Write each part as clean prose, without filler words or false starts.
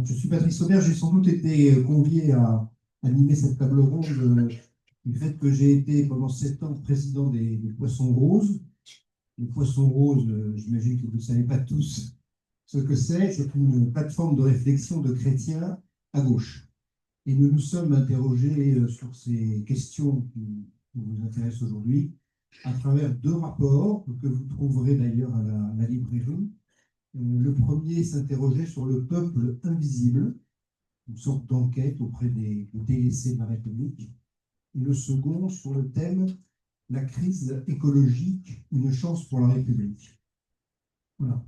Je suis Patrice Aubert, j'ai sans doute été convié à animer cette table ronde du fait que j'ai été pendant 7 ans président des Poissons Roses. Les Poissons Roses, j'imagine que vous ne savez pas tous ce que c'est. C'est une plateforme de réflexion de chrétiens à gauche. Et nous nous sommes interrogés sur ces questions qui vous intéressent aujourd'hui à travers 2 rapports que vous trouverez d'ailleurs à la librairie. Le premier s'interrogeait sur le peuple invisible, une sorte d'enquête auprès des délaissés de la République. Et le second sur le thème la crise écologique, une chance pour la République. Voilà.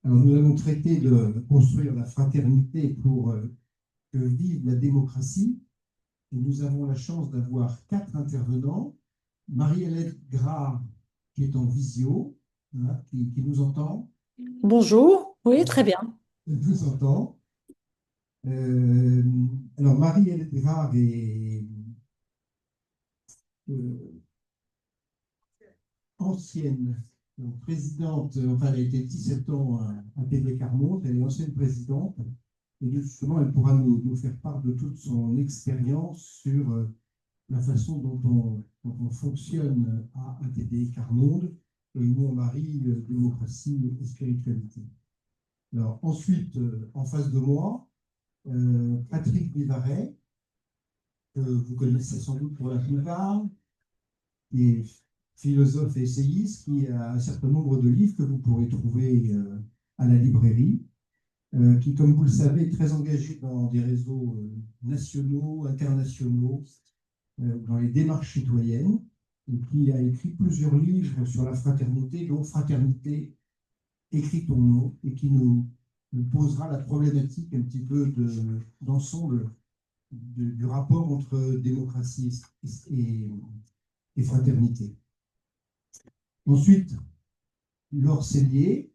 Alors nous allons traiter de construire la fraternité pour que vive la démocratie. Et nous avons la chance d'avoir 4 intervenants. Marie-Hélène Grard, qui est en visio, voilà, qui nous entend. Bonjour, oui, très bien. Nous entend. Euh, alors, Marie-Hélène Grard est euh, ancienne donc présidente, enfin, elle a été 17 ans à TV Carmonde, elle est ancienne présidente, et justement, elle pourra nous faire part de toute son expérience sur la façon dont on fonctionne à ATD Carmonde et où on marie démocratie et spiritualité. Alors, ensuite, en face de moi, Patrick Vivaret, que vous connaissez sans doute pour la plupart, qui est philosophe et essayiste, qui a un certain nombre de livres que vous pourrez trouver à la librairie, qui, comme vous le savez, est très engagé dans des réseaux nationaux, internationaux, dans les démarches citoyennes, et qui a écrit plusieurs livres sur la fraternité, dont Fraternité, écrit ton nom, et qui nous posera la problématique un petit peu d'ensemble du rapport entre démocratie et fraternité. Ensuite, Laure Cellier,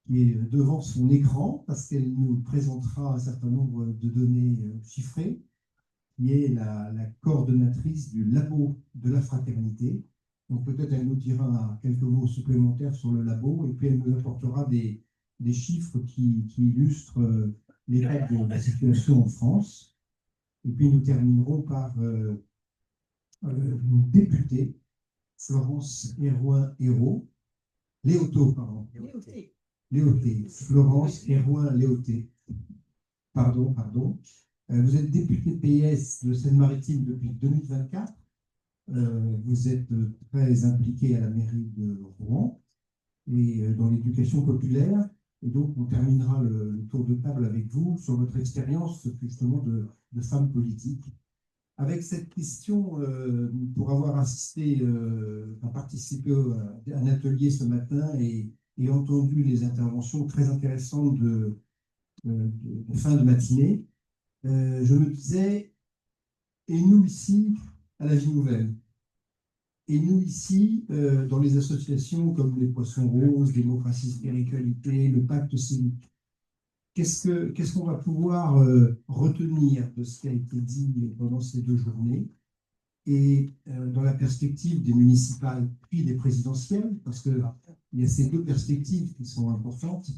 qui est devant son écran, parce qu'elle nous présentera un certain nombre de données chiffrées, qui est la coordonnatrice du labo de la fraternité. Donc peut-être elle nous dira quelques mots supplémentaires sur le labo, et puis elle nous apportera des chiffres qui illustrent l'état de la situation en France. Et puis nous terminerons par une députée, Florence Herouin-Hérault, Léoto, pardon. Léoté. Florence Herouin-Léoté. Pardon. Vous êtes députée PS de Seine-Maritime depuis 2024. Vous êtes très impliquée à la mairie de Rouen et dans l'éducation populaire. Et donc, on terminera le tour de table avec vous sur votre expérience justement de femme politique. Avec cette question, pour avoir assisté, participé à un atelier ce matin et entendu les interventions très intéressantes de fin de matinée, je me disais, et nous ici, à la Vie Nouvelle, et nous ici, dans les associations comme les Poissons Roses, Démocratie, Spiritualité, le Pacte civique, qu'est-ce qu'on va pouvoir retenir de ce qui a été dit pendant ces 2 journées et dans la perspective des municipales puis des présidentielles, parce qu'il y a ces 2 perspectives qui sont importantes.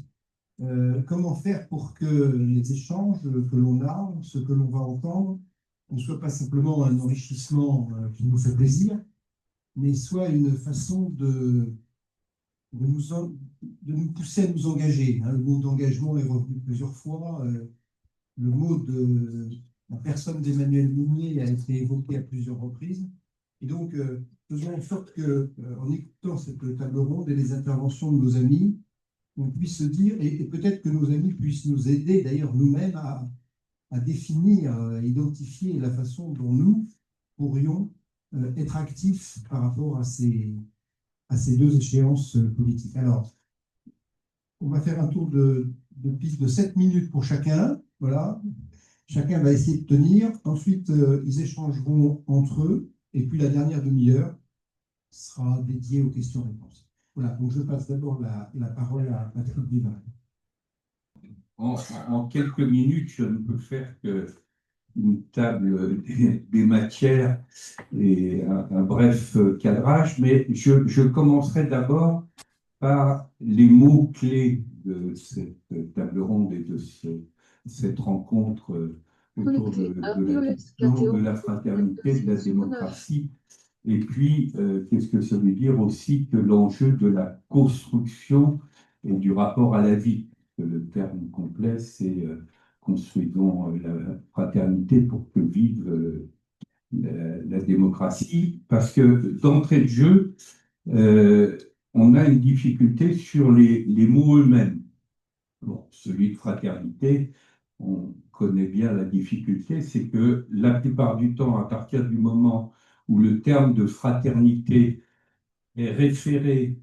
Comment faire pour que les échanges que l'on a, ce que l'on va entendre, ne soient pas simplement un enrichissement qui nous fait plaisir, mais soit une façon de nous pousser à nous engager. Le mot d'engagement est revenu plusieurs fois. Le mot de la personne d'Emmanuel Mounier a été évoqué à plusieurs reprises. Et donc, faisons en sorte qu'en écoutant cette table ronde et les interventions de nos amis, on puisse se dire, et peut-être que nos amis puissent nous aider, d'ailleurs nous-mêmes, à définir, à identifier la façon dont nous pourrions être actifs par rapport à ces 2 échéances politiques. Alors, on va faire un tour de piste de 7 minutes pour chacun. Voilà. Chacun va essayer de tenir. Ensuite, ils échangeront entre eux. Et puis, la dernière demi-heure sera dédiée aux questions-réponses. Voilà. Donc, je passe d'abord la parole à Patrick Vivaret. En quelques minutes, je ne peux faire qu'une table des matières et un bref cadrage, mais je commencerai d'abord par les mots-clés de cette table ronde et de ce cette rencontre autour Connecté. de la question de la fraternité, de la démocratie. Et puis, qu'est-ce que ça veut dire aussi que l'enjeu de la construction et du rapport à la vie. Le terme complet, c'est construisons la fraternité pour que vive la démocratie. Parce que d'entrée de jeu, on a une difficulté sur les mots eux-mêmes. Bon, celui de fraternité, on connaît bien la difficulté, c'est que la plupart du temps, à partir du moment où le terme de fraternité est référé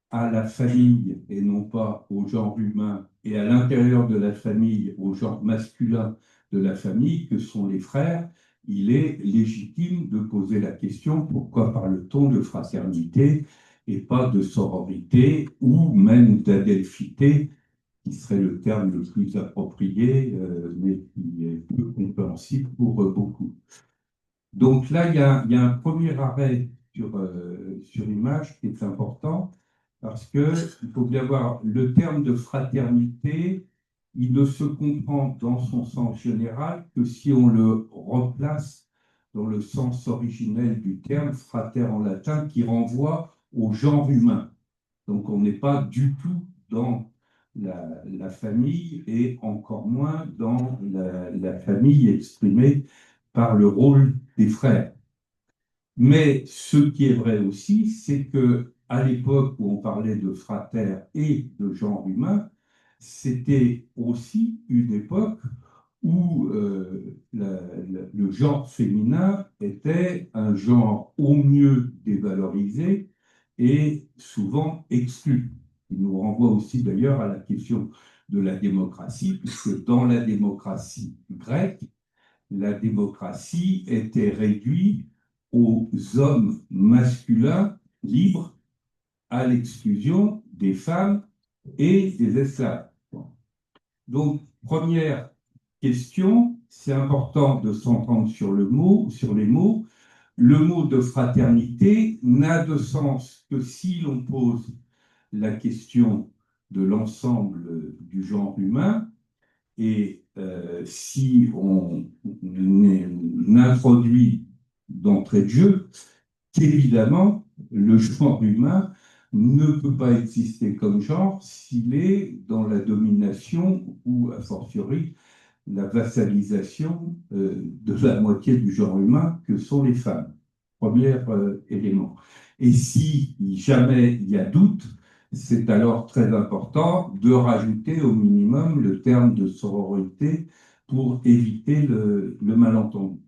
à la famille et non pas au genre humain, et à l'intérieur de la famille, au genre masculin de la famille, que sont les frères, il est légitime de poser la question pourquoi parle-t-on de fraternité et pas de sororité ou même d'adelphité, qui serait le terme le plus approprié, mais qui est peu compréhensible pour beaucoup. Donc là, il y a un premier arrêt sur image qui est important, parce qu'il faut bien voir le terme de fraternité, il ne se comprend dans son sens général que si on le replace dans le sens originel du terme frater en latin, qui renvoie au genre humain. Donc on n'est pas du tout dans la famille et encore moins dans la famille exprimée par le rôle des frères. Mais ce qui est vrai aussi, c'est que à l'époque où on parlait de frater et de genre humain, c'était aussi une époque où le genre féminin était un genre au mieux dévalorisé et souvent exclu. Il nous renvoie aussi d'ailleurs à la question de la démocratie, puisque dans la démocratie grecque, la démocratie était réduite aux hommes masculins libres à l'exclusion des femmes et des esclaves. Donc, première question, c'est important de s'entendre sur sur les mots. Le mot de fraternité n'a de sens que si l'on pose la question de l'ensemble du genre humain et si on introduit d'entrée de jeu qu'évidemment, le genre humain ne peut pas exister comme genre s'il est dans la domination ou, a fortiori, la vassalisation de la moitié du genre humain que sont les femmes. Premier élément. Et si jamais il y a doute, c'est alors très important de rajouter au minimum le terme de sororité pour éviter le malentendu.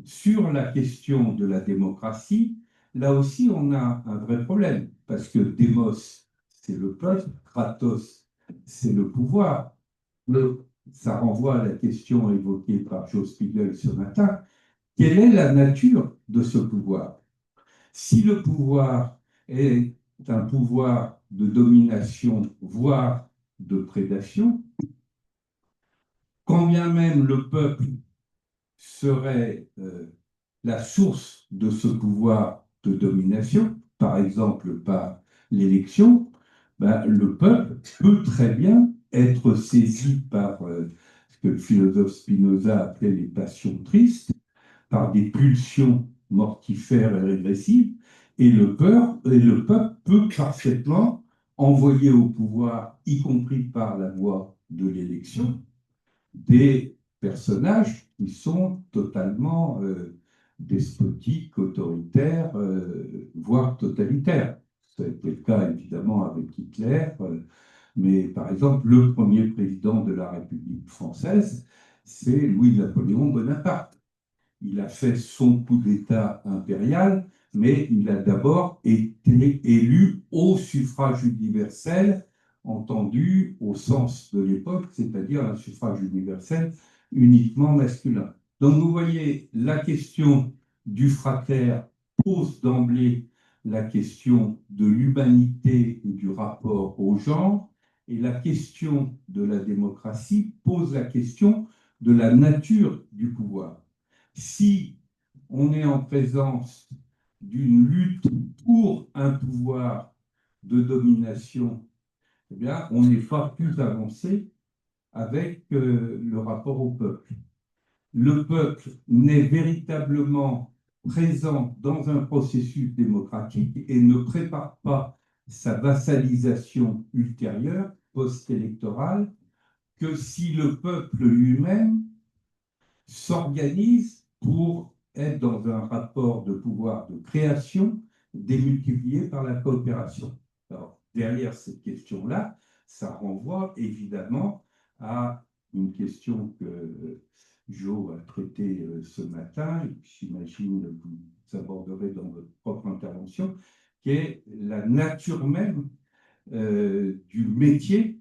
Sur la question de la démocratie, là aussi on a un vrai problème, parce que démos, c'est le peuple, kratos, c'est le pouvoir. Ça renvoie à la question évoquée par Joe Spiegel ce matin. Quelle est la nature de ce pouvoir? Si le pouvoir est un pouvoir de domination, voire de prédation, quand bien même le peuple serait la source de ce pouvoir de domination, par exemple par l'élection, ben, le peuple peut très bien être saisi par ce que le philosophe Spinoza appelait les passions tristes, par des pulsions mortifères et régressives, et le peuple peut parfaitement envoyer au pouvoir, y compris par la voie de l'élection, des personnages qui sont totalement despotiques, autoritaires, voire totalitaires. Ça a été le cas évidemment avec Hitler, mais par exemple, le premier président de la République française, c'est Louis-Napoléon Bonaparte. Il a fait son coup d'État impérial, mais il a d'abord été élu au suffrage universel, entendu au sens de l'époque, c'est-à-dire un suffrage universel uniquement masculin. Donc vous voyez, la question du frater pose d'emblée la question de l'humanité et du rapport au genre, et la question de la démocratie pose la question de la nature du pouvoir. Si on est en présence d'une lutte pour un pouvoir de domination, eh bien, on n'est pas plus avancé avec le rapport au peuple. Le peuple n'est véritablement présent dans un processus démocratique et ne prépare pas sa vassalisation ultérieure, post-électorale, que si le peuple lui-même s'organise pour être dans un rapport de pouvoir de création démultiplié par la coopération. Alors, derrière cette question-là, ça renvoie évidemment à une question que Jo a traitée ce matin, et que j'imagine que vous aborderez dans votre propre intervention, qui est la nature même du métier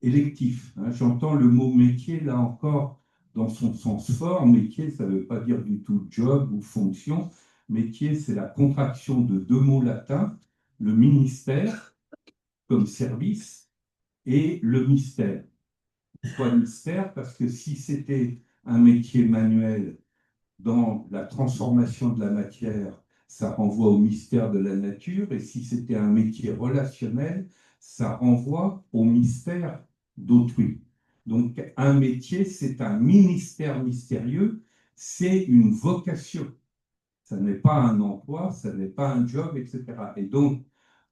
électif. J'entends le mot métier, là encore, dans son sens fort. Métier, ça ne veut pas dire du tout job ou fonction. Métier, c'est la contraction de deux mots latins, le ministère comme service et le mystère. Pourquoi mystère? Parce que si c'était un métier manuel dans la transformation de la matière, ça renvoie au mystère de la nature, et si c'était un métier relationnel, ça renvoie au mystère d'autrui. Donc un métier, c'est un ministère mystérieux, c'est une vocation. Ça n'est pas un emploi, ça n'est pas un job, etc. Et donc,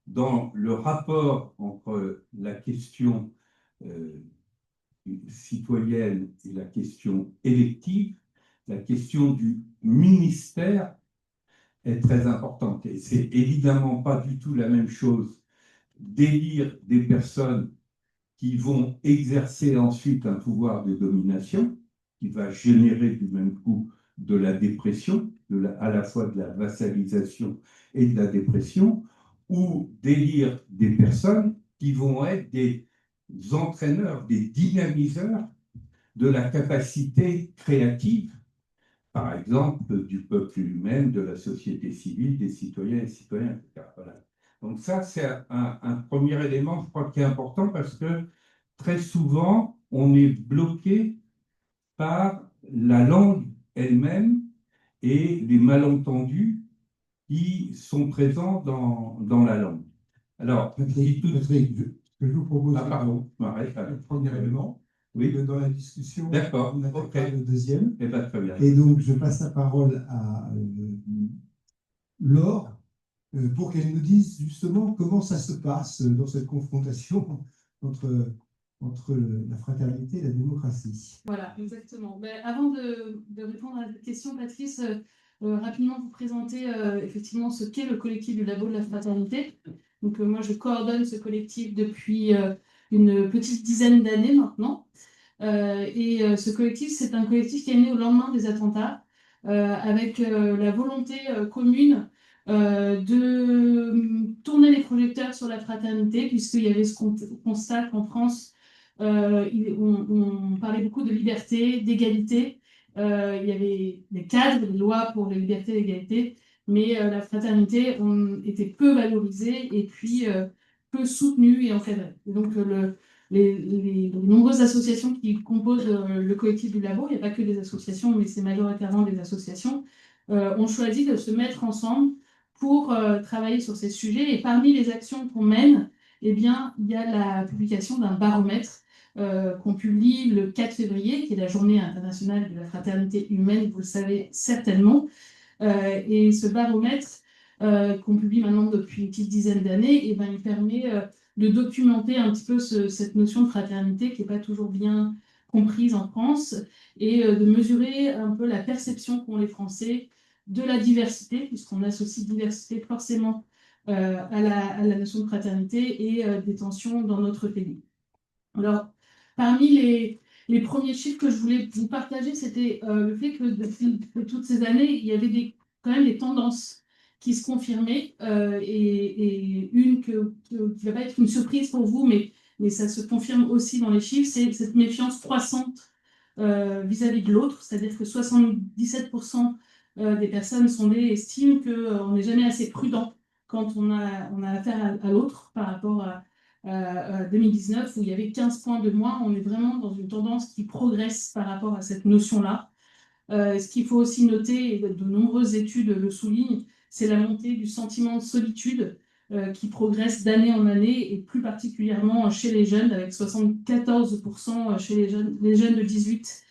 dans le rapport entre la question citoyenne et la question élective, la question du ministère est très importante. Et c'est évidemment pas du tout la même chose d'élire des personnes qui vont exercer ensuite un pouvoir de domination, qui va générer du même coup de la dépression, à la fois de la vassalisation et de la dépression, ou d'élire des personnes qui vont être des entraîneurs, des dynamiseurs de la capacité créative, par exemple, du peuple lui-même, de la société civile, des citoyens et citoyens, etc. Voilà. Donc ça, c'est un premier élément, je crois, qui est important parce que très souvent, on est bloqué par la langue elle-même et les malentendus qui sont présents dans la langue. Alors, Patrick, ce que je vous propose, pardon, le premier élément, oui. dans la discussion, D'accord, on attaquera le deuxième. Eh bien, très bien. Et donc, je passe la parole à Laure pour qu'elle nous dise justement comment ça se passe dans cette confrontation entre la fraternité et la démocratie. Voilà, exactement. Mais avant de répondre à cette question, Patrice, rapidement vous présenter effectivement ce qu'est le collectif du Labo de la Fraternité. Donc moi, je coordonne ce collectif depuis une petite dizaine d'années maintenant. Ce collectif, c'est un collectif qui est né au lendemain des attentats, avec la volonté commune de tourner les projecteurs sur la fraternité, puisqu'il y avait ce constat qu'en France, on parlait beaucoup de liberté, d'égalité. Il y avait des cadres, des lois pour les libertés et l'égalité, mais la fraternité était peu valorisée et puis peu soutenue et encadrée. Et donc, les nombreuses associations qui composent le collectif du Labo, il n'y a pas que des associations, mais c'est majoritairement des associations, ont choisi de se mettre ensemble pour travailler sur ces sujets. Et parmi les actions qu'on mène, eh bien, il y a la publication d'un baromètre qu'on publie le 4 février, qui est la journée internationale de la fraternité humaine, vous le savez certainement. Et ce baromètre, qu'on publie maintenant depuis une petite dizaine d'années, eh ben, il permet de documenter un petit peu cette notion de fraternité qui n'est pas toujours bien comprise en France, et de mesurer un peu la perception qu'ont les Français de la diversité, puisqu'on associe diversité forcément à la notion de fraternité et des tensions dans notre pays. Alors, parmi les premiers chiffres que je voulais vous partager, c'était le fait que depuis toutes ces années, il y avait quand même des tendances qui se confirmaient, et une qui ne va pas être une surprise pour vous, mais ça se confirme aussi dans les chiffres, c'est cette méfiance croissante vis-à-vis de l'autre, c'est-à-dire que 77% des personnes sondées estiment qu'on n'est jamais assez prudent quand on a affaire à l'autre par rapport à 2019, où il y avait 15 points de moins. On est vraiment dans une tendance qui progresse par rapport à cette notion-là. Ce qu'il faut aussi noter, et de nombreuses études le soulignent, c'est la montée du sentiment de solitude qui progresse d'année en année, et plus particulièrement chez les jeunes, avec 74% chez les jeunes de 18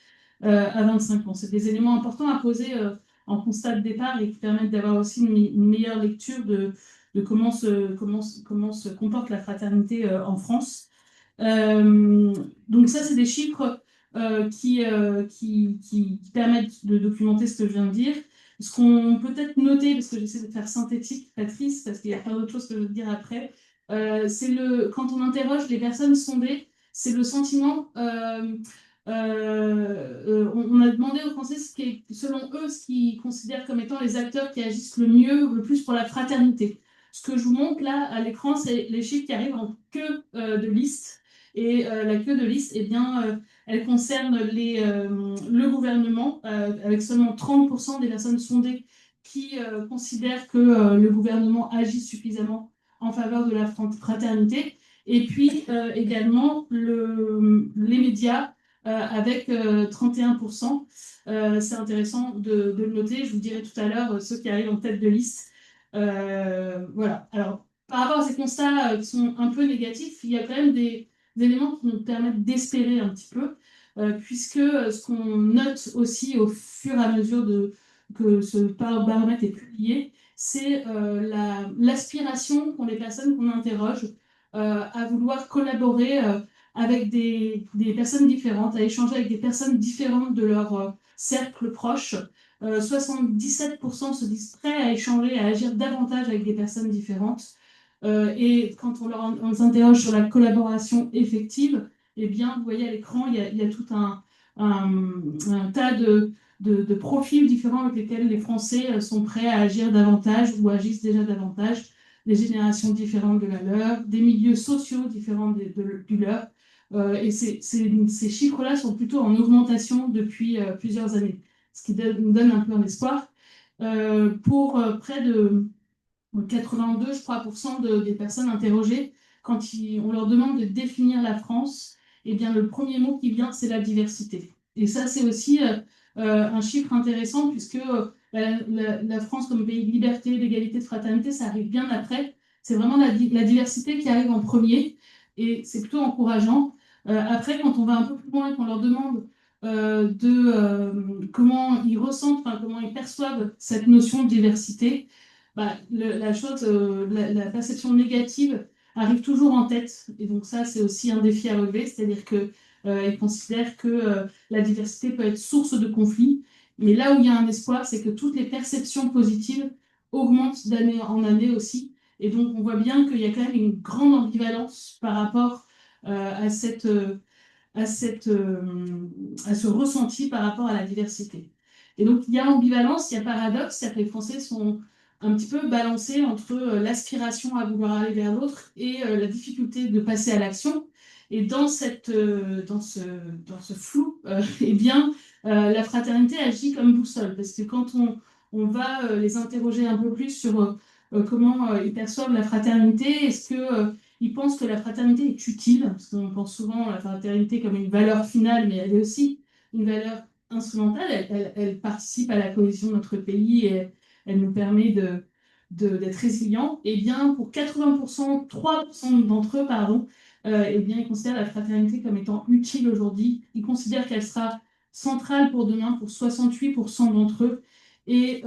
à 25 ans. C'est des éléments importants à poser en constat de départ et qui permettent d'avoir aussi une meilleure lecture de comment se comporte la fraternité en France. Donc ça, c'est des chiffres qui permettent de documenter ce que je viens de dire. Ce qu'on peut peut-être noter, parce que j'essaie de faire synthétique, Patrice, parce qu'il y a plein d'autres choses que je veux dire après, quand on interroge les personnes sondées, c'est le sentiment. On a demandé aux Français selon eux, ce qu'ils considèrent comme étant les acteurs qui agissent le mieux, le plus pour la fraternité. Ce que je vous montre là à l'écran, c'est les chiffres qui arrivent en queue de liste. Et la queue de liste, eh bien, elle concerne le gouvernement, avec seulement 30% des personnes sondées qui considèrent que le gouvernement agit suffisamment en faveur de la fraternité. Et puis également les médias avec 31%. C'est intéressant de le noter. Je vous dirai tout à l'heure ceux qui arrivent en tête de liste. Voilà. Alors, par rapport à ces constats qui sont un peu négatifs, il y a quand même des éléments qui nous permettent d'espérer un petit peu, puisque ce qu'on note aussi au fur et à mesure que ce baromètre est publié, c'est l'aspiration qu'ont les personnes qu'on interroge à vouloir collaborer avec des personnes différentes, à échanger avec des personnes différentes de leur cercle proche. 77% se disent prêts à échanger, à agir davantage avec des personnes différentes. Et quand on les interroge sur la collaboration effective, eh bien, vous voyez à l'écran, il y a tout un tas de profils différents avec lesquels les Français sont prêts à agir davantage ou agissent déjà davantage, des générations différentes de la leur, des milieux sociaux différents du leur. Et ces chiffres-là sont plutôt en augmentation depuis plusieurs années, ce qui nous donne un peu un espoir. Pour près de 82, je crois, des personnes interrogées, quand on leur demande de définir la France, eh bien, le premier mot qui vient, c'est la diversité. Et ça, c'est aussi un chiffre intéressant, puisque la France, comme pays de liberté, d'égalité, de fraternité, ça arrive bien après. C'est vraiment la diversité qui arrive en premier, et c'est plutôt encourageant. Après, quand on va un peu plus loin et qu'on leur demande comment ils ressentent, enfin, comment ils perçoivent cette notion de diversité, bah, la perception négative arrive toujours en tête. Et donc ça, c'est aussi un défi à relever, c'est-à-dire qu'ils considèrent que la diversité peut être source de conflits. Mais là où il y a un espoir, c'est que toutes les perceptions positives augmentent d'année en année aussi. Et donc on voit bien qu'il y a quand même une grande ambivalence par rapport à ce ressenti par rapport à la diversité. Et donc, il y a ambivalence, il y a paradoxe, c'est-à-dire que les Français sont un petit peu balancés entre l'aspiration à vouloir aller vers l'autre et la difficulté de passer à l'action. Et dans ce flou, eh bien, la fraternité agit comme boussole, parce que quand on va les interroger un peu plus sur comment ils perçoivent la fraternité, est-ce que ils pensent que la fraternité est utile, parce qu'on pense souvent à la fraternité comme une valeur finale, mais elle est aussi une valeur instrumentale. Elle participe à la cohésion de notre pays et elle nous permet d'être résilients. Et bien, pour 80%, 3% d'entre eux, pardon, eh bien, ils considèrent la fraternité comme étant utile aujourd'hui. Ils considèrent qu'elle sera centrale pour demain pour 68% d'entre eux. Et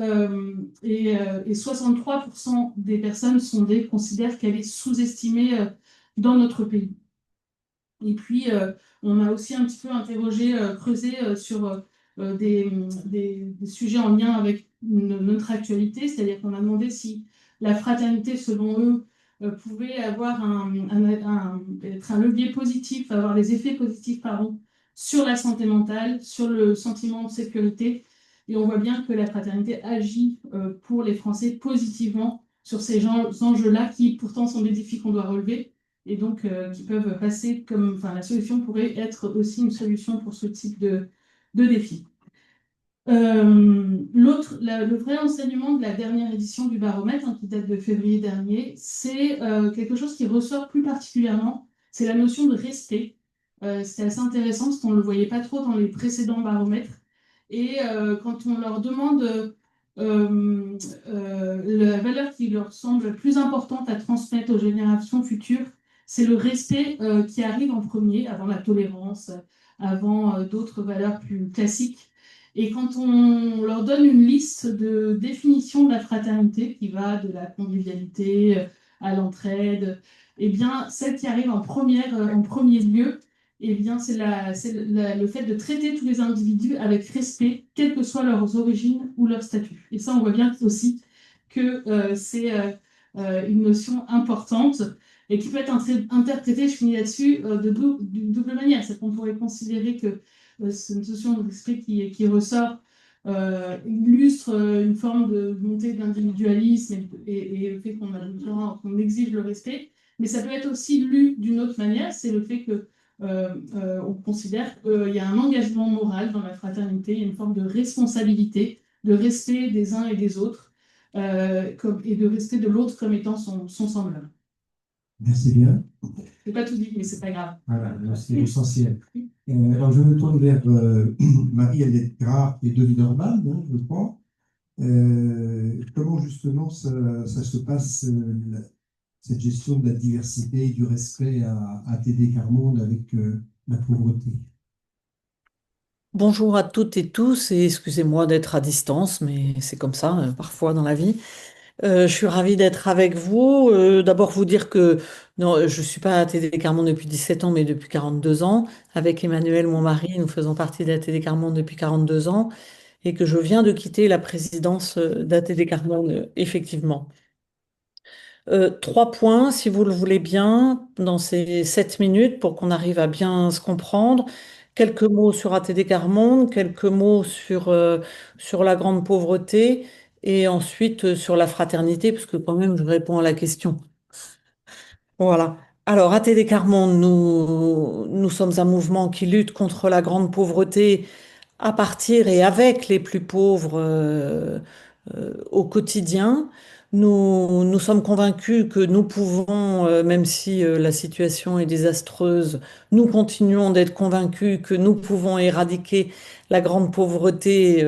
63% des personnes sondées considèrent qu'elle est sous-estimée dans notre pays. Et puis, on a aussi un petit peu interrogé, creusé sur des sujets en lien avec notre actualité, c'est-à-dire qu'on a demandé si la fraternité, selon eux, pouvait avoir être un levier positif, avoir des effets positifs, pardon, sur la santé mentale, sur le sentiment de sécurité. Et on voit bien que la fraternité agit pour les Français positivement sur ces enjeux-là, qui pourtant sont des défis qu'on doit relever et donc qui peuvent passer comme, enfin, la solution pourrait être aussi une solution pour ce type de défi. Le vrai enseignement de la dernière édition du baromètre, qui date de février dernier, c'est quelque chose qui ressort plus particulièrement, c'est la notion de respect. C'était assez intéressant parce qu'on ne le voyait pas trop dans les précédents baromètres. Et quand on leur demande la valeur qui leur semble la plus importante à transmettre aux générations futures, c'est le respect qui arrive en premier, avant la tolérance, avant d'autres valeurs plus classiques. Et quand on leur donne une liste de définitions de la fraternité, qui va de la convivialité à l'entraide, eh bien, celle qui arrive en premier lieu, eh bien, le fait de traiter tous les individus avec respect, quelles que soient leurs origines ou leur statut. Et ça, on voit bien aussi que c'est une notion importante et qui peut être interprétée, je finis là-dessus, d'une double manière. C'est qu'on pourrait considérer que cette notion de respect qui ressort illustre une forme de montée d'individualisme et le fait qu'on exige le respect. Mais ça peut être aussi lu d'une autre manière, c'est le fait que on considère qu'il y a un engagement moral dans la fraternité, il y a une forme de responsabilité, de respect des uns et des autres, et de respect de l'autre comme étant son semblable. Merci bien. Je n'ai pas tout dit, mais c'est pas grave. Voilà, c'est essentiel. Alors, je me tourne vers Marie-Hélène Grard et Denis Norman, hein, je crois. Comment justement ça se passe, cette gestion de la diversité et du respect à TD Carmonde avec la pauvreté? Bonjour à toutes et tous et excusez-moi d'être à distance, mais c'est comme ça parfois dans la vie. Je suis ravie d'être avec vous. D'abord vous dire que non, je suis pas à TD Carmonde depuis 17 ans, mais depuis 42 ans. Avec Emmanuel, mon mari, nous faisons partie d'ATD Carmonde depuis 42 ans et que je viens de quitter la présidence d'ATD Carmonde, effectivement. Trois points, si vous le voulez bien, dans ces 7 minutes pour qu'on arrive à bien se comprendre. Quelques mots sur ATD Carmonde, quelques mots sur la grande pauvreté et ensuite sur la fraternité, parce que quand même, je réponds à la question. Voilà. Alors, ATD Carmonde, nous sommes un mouvement qui lutte contre la grande pauvreté à partir et avec les plus pauvres au quotidien. Nous sommes convaincus que nous pouvons, même si la situation est désastreuse, nous continuons d'être convaincus que nous pouvons éradiquer la grande pauvreté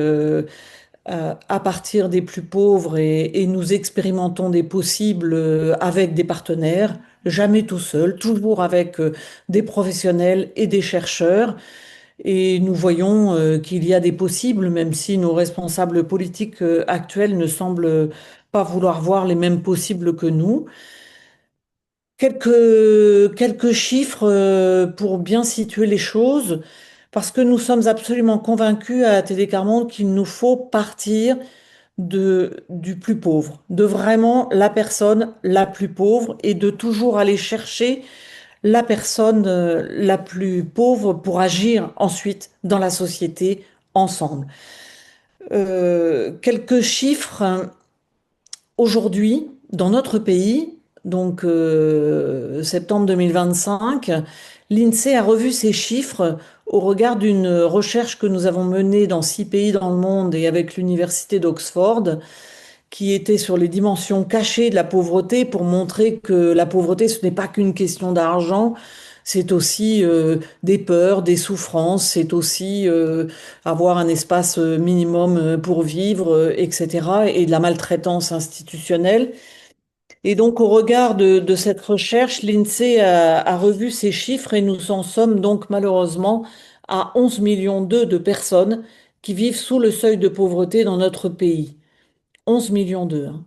à partir des plus pauvres et nous expérimentons des possibles avec des partenaires, jamais tout seul, toujours avec des professionnels et des chercheurs. Et nous voyons qu'il y a des possibles, même si nos responsables politiques actuels ne semblent pas vouloir voir les mêmes possibles que nous. Quelques chiffres pour bien situer les choses, parce que nous sommes absolument convaincus à Télé Carmonde qu'il nous faut partir du plus pauvre, de vraiment la personne la plus pauvre et de toujours aller chercher la personne la plus pauvre pour agir ensuite dans la société ensemble. Quelques chiffres. Aujourd'hui, dans notre pays, donc septembre 2025, l'INSEE a revu ses chiffres au regard d'une recherche que nous avons menée dans 6 pays dans le monde et avec l'Université d'Oxford, qui était sur les dimensions cachées de la pauvreté pour montrer que la pauvreté, ce n'est pas qu'une question d'argent, c'est aussi des peurs, des souffrances, c'est aussi avoir un espace minimum pour vivre, etc., et de la maltraitance institutionnelle. Et donc, au regard de cette recherche, l'INSEE a revu ces chiffres et nous en sommes donc malheureusement à 11 millions de personnes qui vivent sous le seuil de pauvreté dans notre pays. 11 millions d'eux. Hein.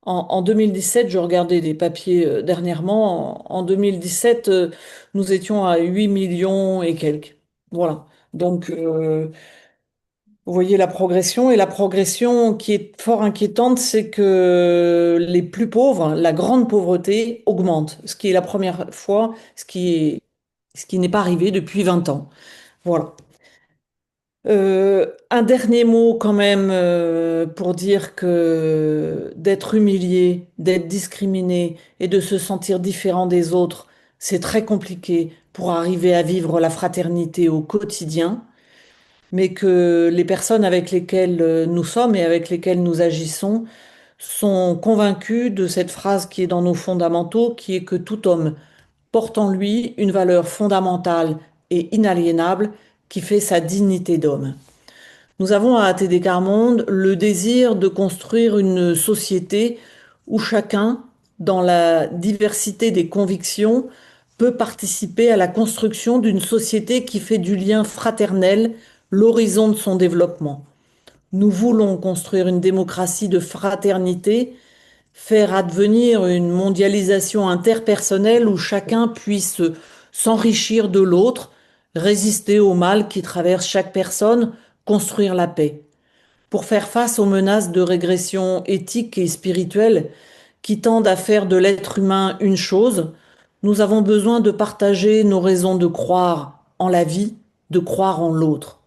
En 2017, je regardais des papiers dernièrement, en 2017, nous étions à 8 millions et quelques. Voilà. Donc, vous voyez la progression. Et la progression qui est fort inquiétante, c'est que les plus pauvres, la grande pauvreté, augmente. Ce qui est la première fois, ce qui n'est pas arrivé depuis 20 ans. Voilà. Un dernier mot quand même pour dire que d'être humilié, d'être discriminé et de se sentir différent des autres, c'est très compliqué pour arriver à vivre la fraternité au quotidien, mais que les personnes avec lesquelles nous sommes et avec lesquelles nous agissons sont convaincues de cette phrase qui est dans nos fondamentaux, qui est que tout homme porte en lui une valeur fondamentale et inaliénable qui fait sa dignité d'homme. Nous avons à ATD Quart Monde le désir de construire une société où chacun, dans la diversité des convictions, peut participer à la construction d'une société qui fait du lien fraternel l'horizon de son développement. Nous voulons construire une démocratie de fraternité, faire advenir une mondialisation interpersonnelle où chacun puisse s'enrichir de l'autre, résister au mal qui traverse chaque personne, construire la paix. Pour faire face aux menaces de régression éthique et spirituelle qui tendent à faire de l'être humain une chose, nous avons besoin de partager nos raisons de croire en la vie, de croire en l'autre.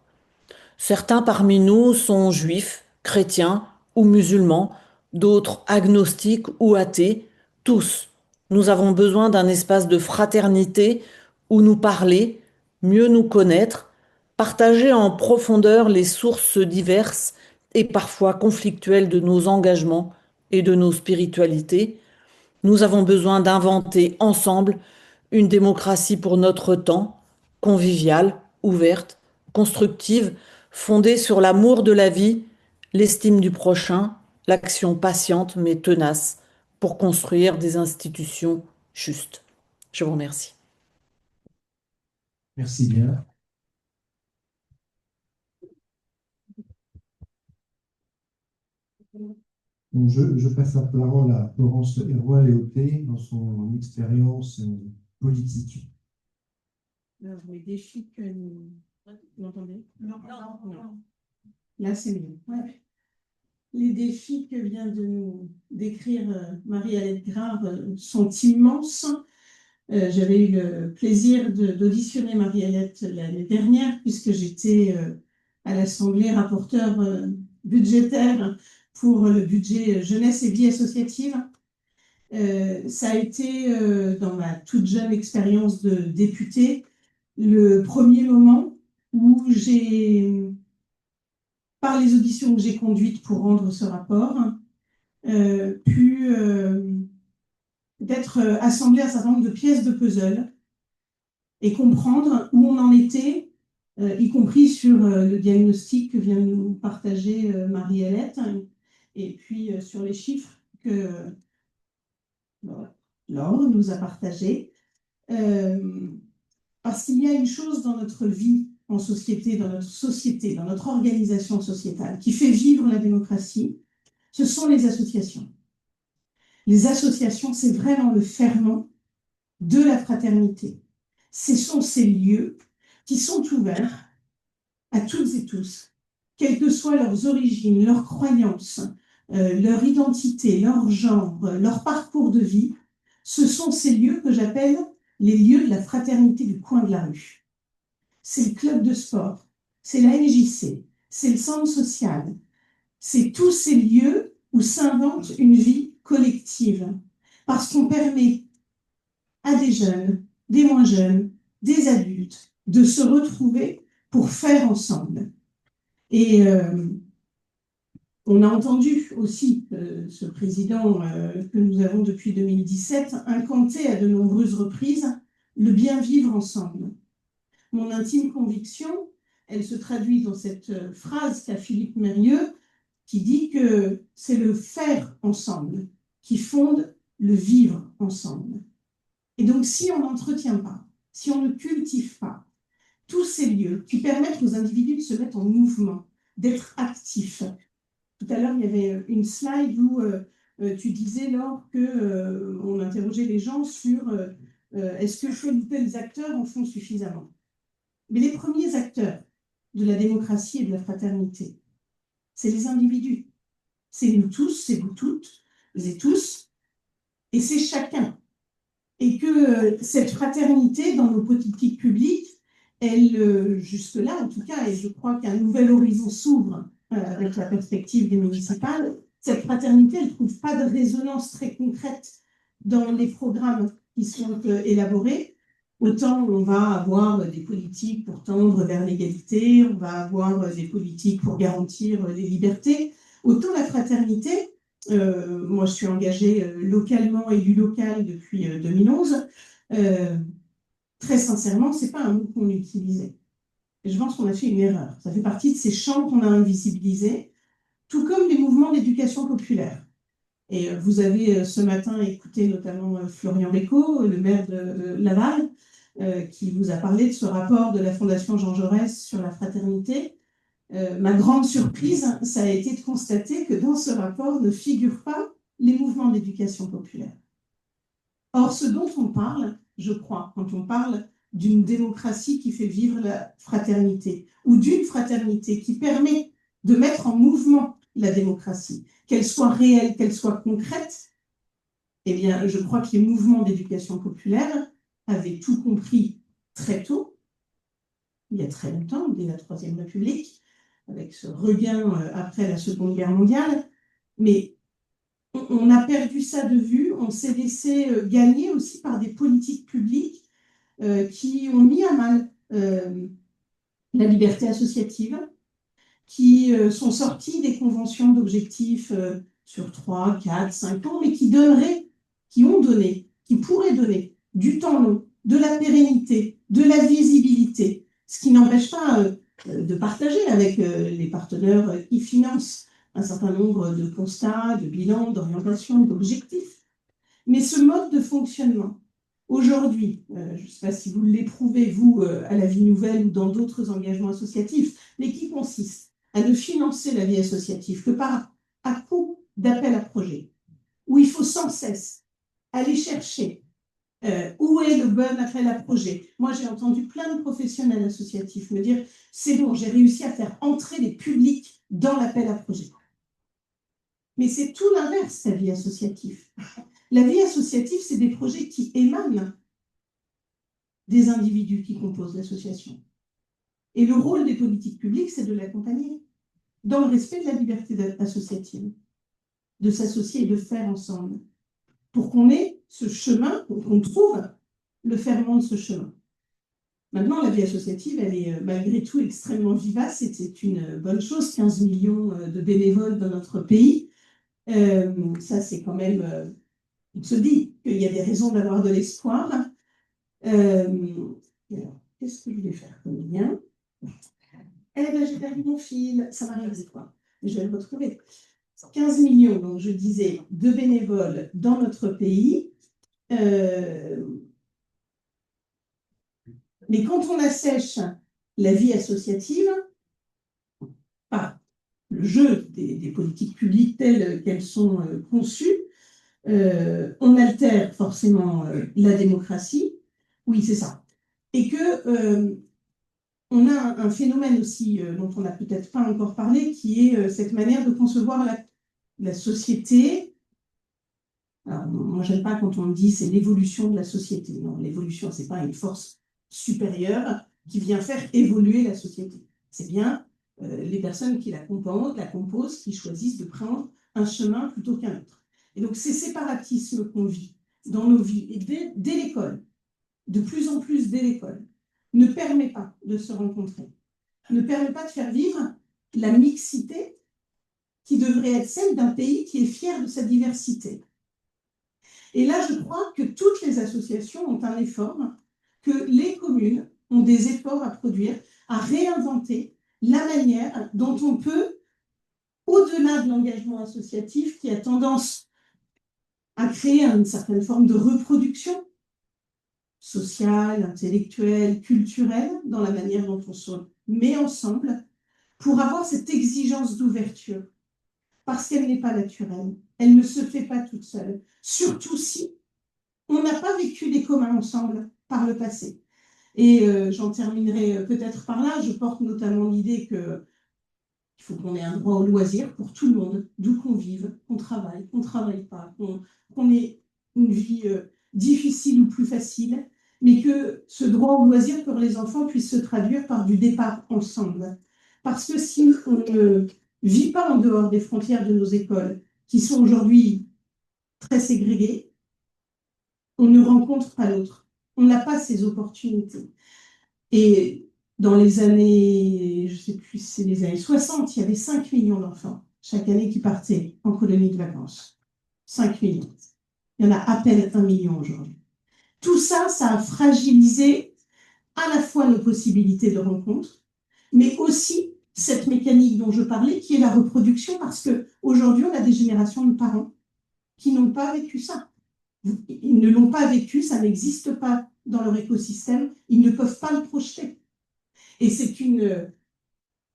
Certains parmi nous sont juifs, chrétiens ou musulmans, d'autres agnostiques ou athées. Tous, nous avons besoin d'un espace de fraternité où nous parler, mieux nous connaître, partager en profondeur les sources diverses et parfois conflictuelles de nos engagements et de nos spiritualités. Nous avons besoin d'inventer ensemble une démocratie pour notre temps, conviviale, ouverte, constructive, fondée sur l'amour de la vie, l'estime du prochain, l'action patiente mais tenace pour construire des institutions justes. Je vous remercie. Merci bien. Donc, je passe la parole à Florence Héroy-Léoté dans son expérience politique. Alors, les défis que nous... Vous m'entendez? Non. Là, c'est mieux. Ouais. Les défis que vient de nous décrire Marie-Alette Grave sont immenses. J'avais eu le plaisir d'auditionner Marie-Alette l'année dernière, puisque j'étais à l'Assemblée rapporteur budgétaire pour le budget jeunesse et vie associative. Ça a été, dans ma toute jeune expérience de députée, le premier moment où j'ai, par les auditions que j'ai conduites pour rendre ce rapport, pu d'être assemblé un certain nombre de pièces de puzzle et comprendre où on en était, y compris sur le diagnostic que vient de nous partager Marie-Hélène, et puis sur les chiffres que Laure nous a partagés. Parce qu'il y a une chose dans notre vie en société, dans notre organisation sociétale, qui fait vivre la démocratie, ce sont les associations. Les associations, c'est vraiment le ferment de la fraternité. Ce sont ces lieux qui sont ouverts à toutes et tous, quelles que soient leurs origines, leurs croyances, leur identité, leur genre, leur parcours de vie. Ce sont ces lieux que j'appelle les lieux de la fraternité du coin de la rue. C'est le club de sport, c'est la NJC, c'est le centre social, c'est tous ces lieux où s'invente une vie collective, parce qu'on permet à des jeunes, des moins jeunes, des adultes, de se retrouver pour faire ensemble. Et on a entendu aussi ce président que nous avons depuis 2017 incanter à de nombreuses reprises le bien vivre ensemble. Mon intime conviction, elle se traduit dans cette phrase qu'a Philippe Mérieux, qui dit que c'est le faire ensemble qui fonde le vivre ensemble. Et donc, si on n'entretient pas, si on ne cultive pas tous ces lieux qui permettent aux individus de se mettre en mouvement, d'être actifs. Tout à l'heure, il y avait une slide où tu disais, Laure, qu'on interrogeait les gens sur est-ce que tels ou tels acteurs en font suffisamment. Mais les premiers acteurs de la démocratie et de la fraternité, c'est les individus. C'est nous tous, c'est vous toutes et tous, et c'est chacun. Et que cette fraternité dans nos politiques publiques, elle, jusque-là en tout cas, et je crois qu'un nouvel horizon s'ouvre avec la perspective des municipales, cette fraternité, elle ne trouve pas de résonance très concrète dans les programmes qui sont élaborés. Autant on va avoir des politiques pour tendre vers l'égalité, on va avoir des politiques pour garantir les libertés, autant la fraternité, moi je suis engagée localement, élue locale depuis 2011, très sincèrement, ce n'est pas un mot qu'on utilisait. Et je pense qu'on a fait une erreur. Ça fait partie de ces champs qu'on a invisibilisés, tout comme les mouvements d'éducation populaire. Et vous avez ce matin écouté notamment Florian Bécaud, le maire de Laval, qui vous a parlé de ce rapport de la Fondation Jean Jaurès sur la fraternité. Ma grande surprise, ça a été de constater que dans ce rapport ne figurent pas les mouvements d'éducation populaire. Or, ce dont on parle, je crois, quand on parle d'une démocratie qui fait vivre la fraternité, ou d'une fraternité qui permet de mettre en mouvement la démocratie, qu'elle soit réelle, qu'elle soit concrète, eh bien, je crois que les mouvements d'éducation populaire avaient tout compris très tôt, il y a très longtemps, dès la Troisième République, avec ce regain après la Seconde Guerre mondiale, mais on a perdu ça de vue, on s'est laissé gagner aussi par des politiques publiques qui ont mis à mal la liberté associative, qui sont sorties des conventions d'objectifs sur 3, 4, 5 ans, mais qui ont donné, qui pourraient donner du temps long, de la pérennité, de la visibilité, ce qui n'empêche pas de partager avec les partenaires qui financent un certain nombre de constats, de bilans, d'orientations, d'objectifs. Mais ce mode de fonctionnement, aujourd'hui, je ne sais pas si vous l'éprouvez, vous, à la Vie Nouvelle ou dans d'autres engagements associatifs, mais qui consiste à ne financer la vie associative que à coup d'appel à projet, où il faut sans cesse aller chercher où est le bon appel à projet. Moi, j'ai entendu plein de professionnels associatifs me dire « c'est bon, j'ai réussi à faire entrer les publics dans l'appel à projet ». Mais c'est tout l'inverse, la vie associative. La vie associative, c'est des projets qui émanent des individus qui composent l'association. Et le rôle des politiques publiques, c'est de l'accompagner dans le respect de la liberté associative, de s'associer et de faire ensemble, pour qu'on ait ce chemin, qu'on trouve le ferment de ce chemin. Maintenant, la vie associative, elle est malgré tout extrêmement vivace, et c'est une bonne chose, 15 millions de bénévoles dans notre pays. Ça, c'est quand même... on se dit qu'il y a des raisons d'avoir de l'espoir. Qu'est-ce que je vais faire comme lien? Eh bien, j'ai perdu mon fil, ça m'arrive des fois, mais je vais le retrouver. 15 millions, donc je disais, de bénévoles dans notre pays. Mais quand on assèche la vie associative, par le jeu des politiques publiques telles qu'elles sont conçues, on altère forcément la démocratie. Oui, c'est ça. Et que on a un phénomène aussi dont on n'a peut-être pas encore parlé, qui est cette manière de concevoir la société. Alors, moi, j'aime pas quand on me dit c'est l'évolution de la société. Non, l'évolution, c'est pas une force supérieure qui vient faire évoluer la société. C'est bien les personnes qui la composent, qui choisissent de prendre un chemin plutôt qu'un autre. Et donc, ces séparatismes qu'on vit dans nos vies, et dès l'école, de plus en plus dès l'école, ne permet pas de se rencontrer, ne permet pas de faire vivre la mixité qui devrait être celle d'un pays qui est fier de sa diversité. Et là, je crois que toutes les associations ont un effort, que les communes ont des efforts à produire, à réinventer la manière dont on peut, au-delà de l'engagement associatif qui a tendance à créer une certaine forme de reproduction sociale, intellectuelle, culturelle, dans la manière dont on se met ensemble, pour avoir cette exigence d'ouverture, parce qu'elle n'est pas naturelle, elle ne se fait pas toute seule, surtout si on n'a pas vécu des communs ensemble par le passé. Et j'en terminerai peut-être par là, je porte notamment l'idée qu'il faut qu'on ait un droit au loisir pour tout le monde, d'où qu'on vive, qu'on travaille pas, qu'on ait une vie difficile ou plus facile, mais que ce droit au loisir pour les enfants puisse se traduire par du départ ensemble. Parce que si on ne vit pas en dehors des frontières de nos écoles, qui sont aujourd'hui très ségrégées, on ne rencontre pas l'autre. On n'a pas ces opportunités. Et dans les années, je ne sais plus si c'est les années 60, il y avait 5 millions d'enfants chaque année qui partaient en colonie de vacances. 5 millions. Il y en a à peine 1 million aujourd'hui. Tout ça, ça a fragilisé à la fois nos possibilités de rencontre, mais aussi cette mécanique dont je parlais, qui est la reproduction, parce qu'aujourd'hui, on a des générations de parents qui n'ont pas vécu ça. Ils ne l'ont pas vécu, ça n'existe pas dans leur écosystème, ils ne peuvent pas le projeter. Et c'est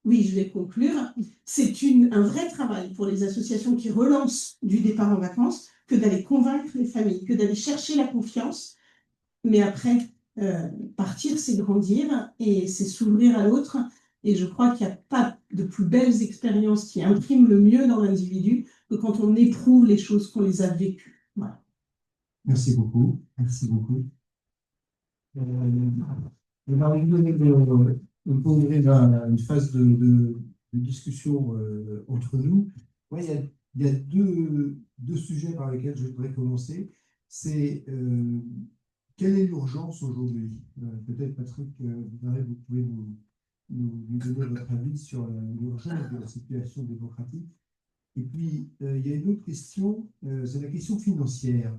oui, je vais conclure, c'est un vrai travail pour les associations qui relancent du départ en vacances que d'aller convaincre les familles, que d'aller chercher la confiance. Mais après, partir, c'est grandir et c'est s'ouvrir à l'autre. Et je crois qu'il n'y a pas de plus belles expériences qui impriment le mieux dans l'individu que quand on éprouve les choses qu'on les a vécues. Voilà. Merci beaucoup. Merci beaucoup. On va ouvrir une phase de discussion entre nous. Ouais, il y a deux sujets par lesquels je voudrais commencer. C'est quelle est l'urgence aujourd'hui? Peut-être, Patrick, vous pouvez nous donner votre avis sur l'urgence de la situation démocratique. Et puis, il y a une autre question, c'est la question financière.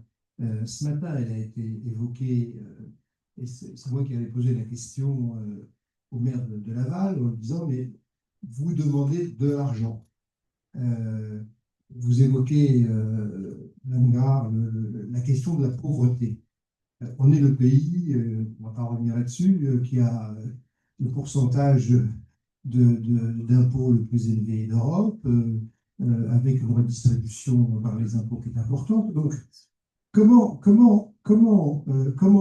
Ce matin, elle a été évoquée, et c'est moi qui avais posé la question au maire de Laval en disant, mais vous demandez de l'argent. Vous évoquez, la question de la pauvreté. On est le pays, on ne va pas revenir là-dessus, qui a le pourcentage d'impôts le plus élevé d'Europe, avec une redistribution par les impôts qui est importante. Donc, comment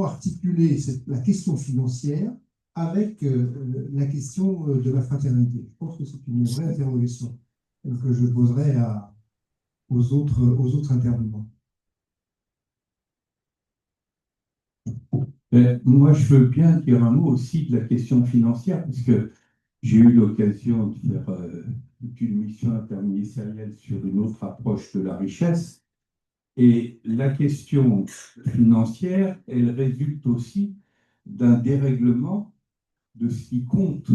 articuler la question financière avec la question de la fraternité? Je pense que c'est une vraie interrogation que je poserai aux autres intervenants. Moi, je veux bien dire un mot aussi de la question financière, parce que j'ai eu l'occasion de faire une mission interministérielle sur une autre approche de la richesse. Et la question financière, elle résulte aussi d'un dérèglement de ce qui compte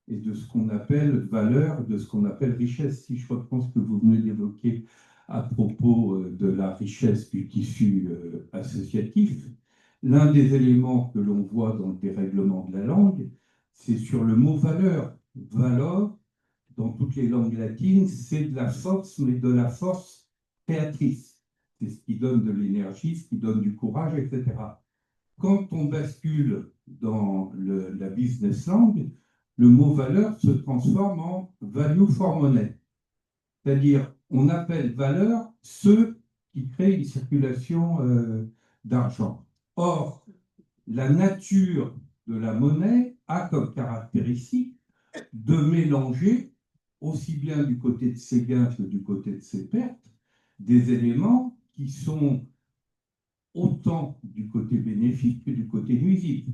et de ce qu'on appelle valeur, de ce qu'on appelle richesse. Si je reprends ce que vous venez d'évoquer à propos de la richesse du tissu associatif, l'un des éléments que l'on voit dans le dérèglement de la langue, c'est sur le mot valeur. Valor, dans toutes les langues latines, c'est de la force, mais de la force créatrice. C'est ce qui donne de l'énergie, ce qui donne du courage, etc. Quand on bascule dans la business langue, le mot valeur se transforme en value for money. C'est-à-dire, on appelle valeur ceux qui créent une circulation d'argent. Or, la nature de la monnaie a comme caractéristique de mélanger, aussi bien du côté de ses gains que du côté de ses pertes, des éléments qui sont autant du côté bénéfique que du côté nuisible.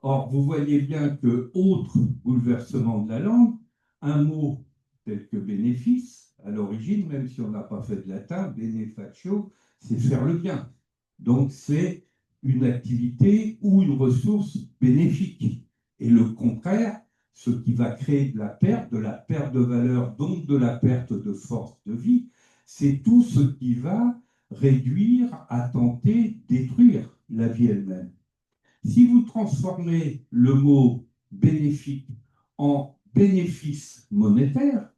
Or, vous voyez bien que, autre bouleversement de la langue, un mot tel que bénéfice, à l'origine, même si on n'a pas fait de latin, benefactio, c'est faire le bien. Donc, c'est une activité ou une ressource bénéfique. Et le contraire, ce qui va créer de la perte de valeur, donc de la perte de force de vie, c'est tout ce qui va réduire, à tenter, détruire la vie elle-même. Si vous transformez le mot bénéfique en bénéfice monétaire,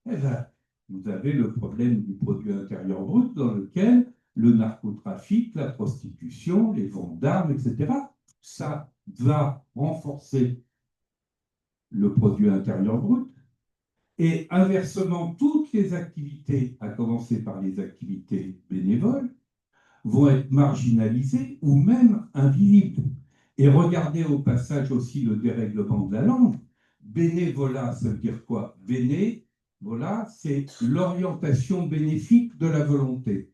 eh bien, vous avez le problème du produit intérieur brut dans lequel le narcotrafic, la prostitution, les ventes d'armes, etc., ça va renforcer le produit intérieur brut. Et inversement, toutes les activités, à commencer par les activités bénévoles, vont être marginalisées ou même invisibles. Et regardez au passage aussi le dérèglement de la langue. Bénévolat, ça veut dire quoi? Bénévolat, c'est l'orientation bénéfique de la volonté.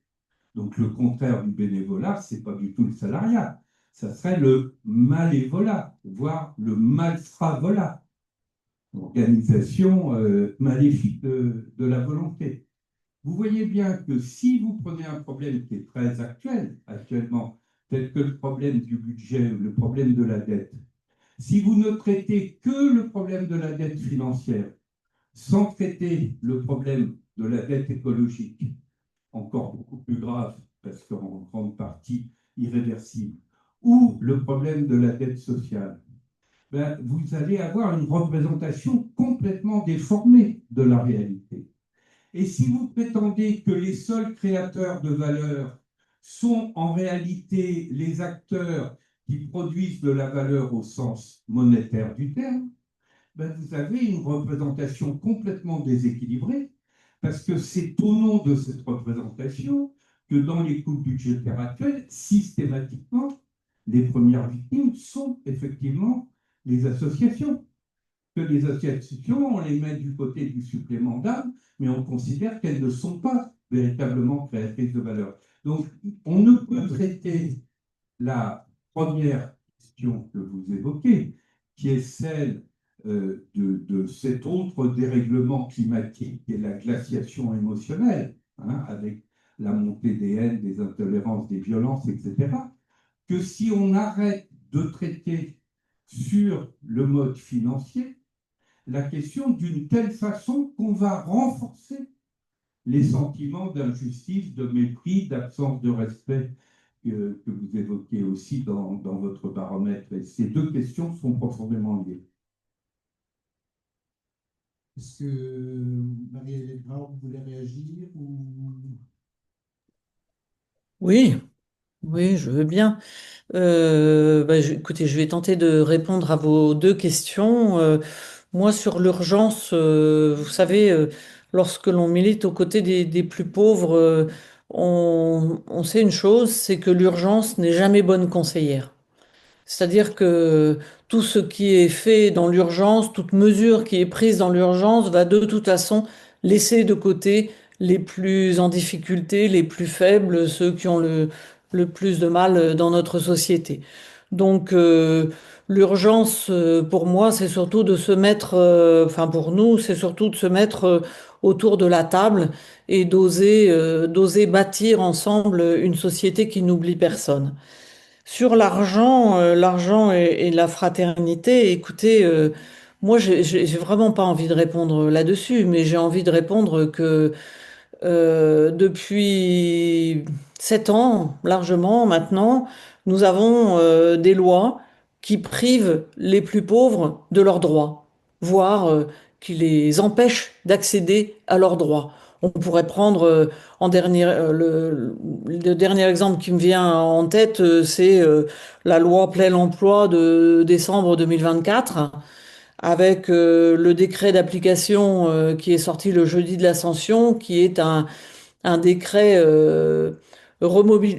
Donc le contraire du bénévolat, ce n'est pas du tout le salariat. Ça serait le malévolat, voire le malfravolat. Organisation maléfique de la volonté. Vous voyez bien que si vous prenez un problème qui est très actuel, actuellement, tel que le problème du budget ou le problème de la dette, si vous ne traitez que le problème de la dette financière, sans traiter le problème de la dette écologique, encore beaucoup plus grave, parce qu'en grande partie irréversible, ou le problème de la dette sociale, ben, vous allez avoir une représentation complètement déformée de la réalité. Et si vous prétendez que les seuls créateurs de valeur sont en réalité les acteurs qui produisent de la valeur au sens monétaire du terme, ben vous avez une représentation complètement déséquilibrée, parce que c'est au nom de cette représentation que dans les coupes budgétaires actuelles, systématiquement, les premières victimes sont effectivement les associations. Que les associations, on les met du côté du supplément d'âme, mais on considère qu'elles ne sont pas véritablement créatrices de valeur. Donc, on ne peut traiter la première question que vous évoquez, qui est celle de cet autre dérèglement climatique, qui est la glaciation émotionnelle, hein, avec la montée des haines, des intolérances, des violences, etc., que si on arrête de traiter sur le mode financier la question d'une telle façon qu'on va renforcer les sentiments d'injustice, de mépris, d'absence de respect que vous évoquez aussi dans votre baromètre. Et ces deux questions sont profondément liées. Est-ce que Marie-Hélène Brown voulait réagir ou... Oui, oui, je veux bien. Écoutez, je vais tenter de répondre à vos deux questions. Moi, sur l'urgence, vous savez, lorsque l'on milite aux côtés des plus pauvres, on sait une chose, c'est que l'urgence n'est jamais bonne conseillère. C'est-à-dire que tout ce qui est fait dans l'urgence, toute mesure qui est prise dans l'urgence va de toute façon laisser de côté les plus en difficulté, les plus faibles, ceux qui ont le plus de mal dans notre société. Donc l'urgence pour moi, c'est surtout de se mettre, enfin pour nous, c'est surtout de se mettre autour de la table et d'oser bâtir ensemble une société qui n'oublie personne. Sur l'argent, l'argent et la fraternité, écoutez, moi, j'ai vraiment pas envie de répondre là-dessus, mais j'ai envie de répondre que depuis 7 ans, largement maintenant, nous avons des lois qui privent les plus pauvres de leurs droits, voire qui les empêchent d'accéder à leurs droits. On pourrait prendre en dernier, le dernier exemple qui me vient en tête, c'est la loi plein emploi de décembre 2024 avec le décret d'application qui est sorti le jeudi de l'Ascension, qui est un décret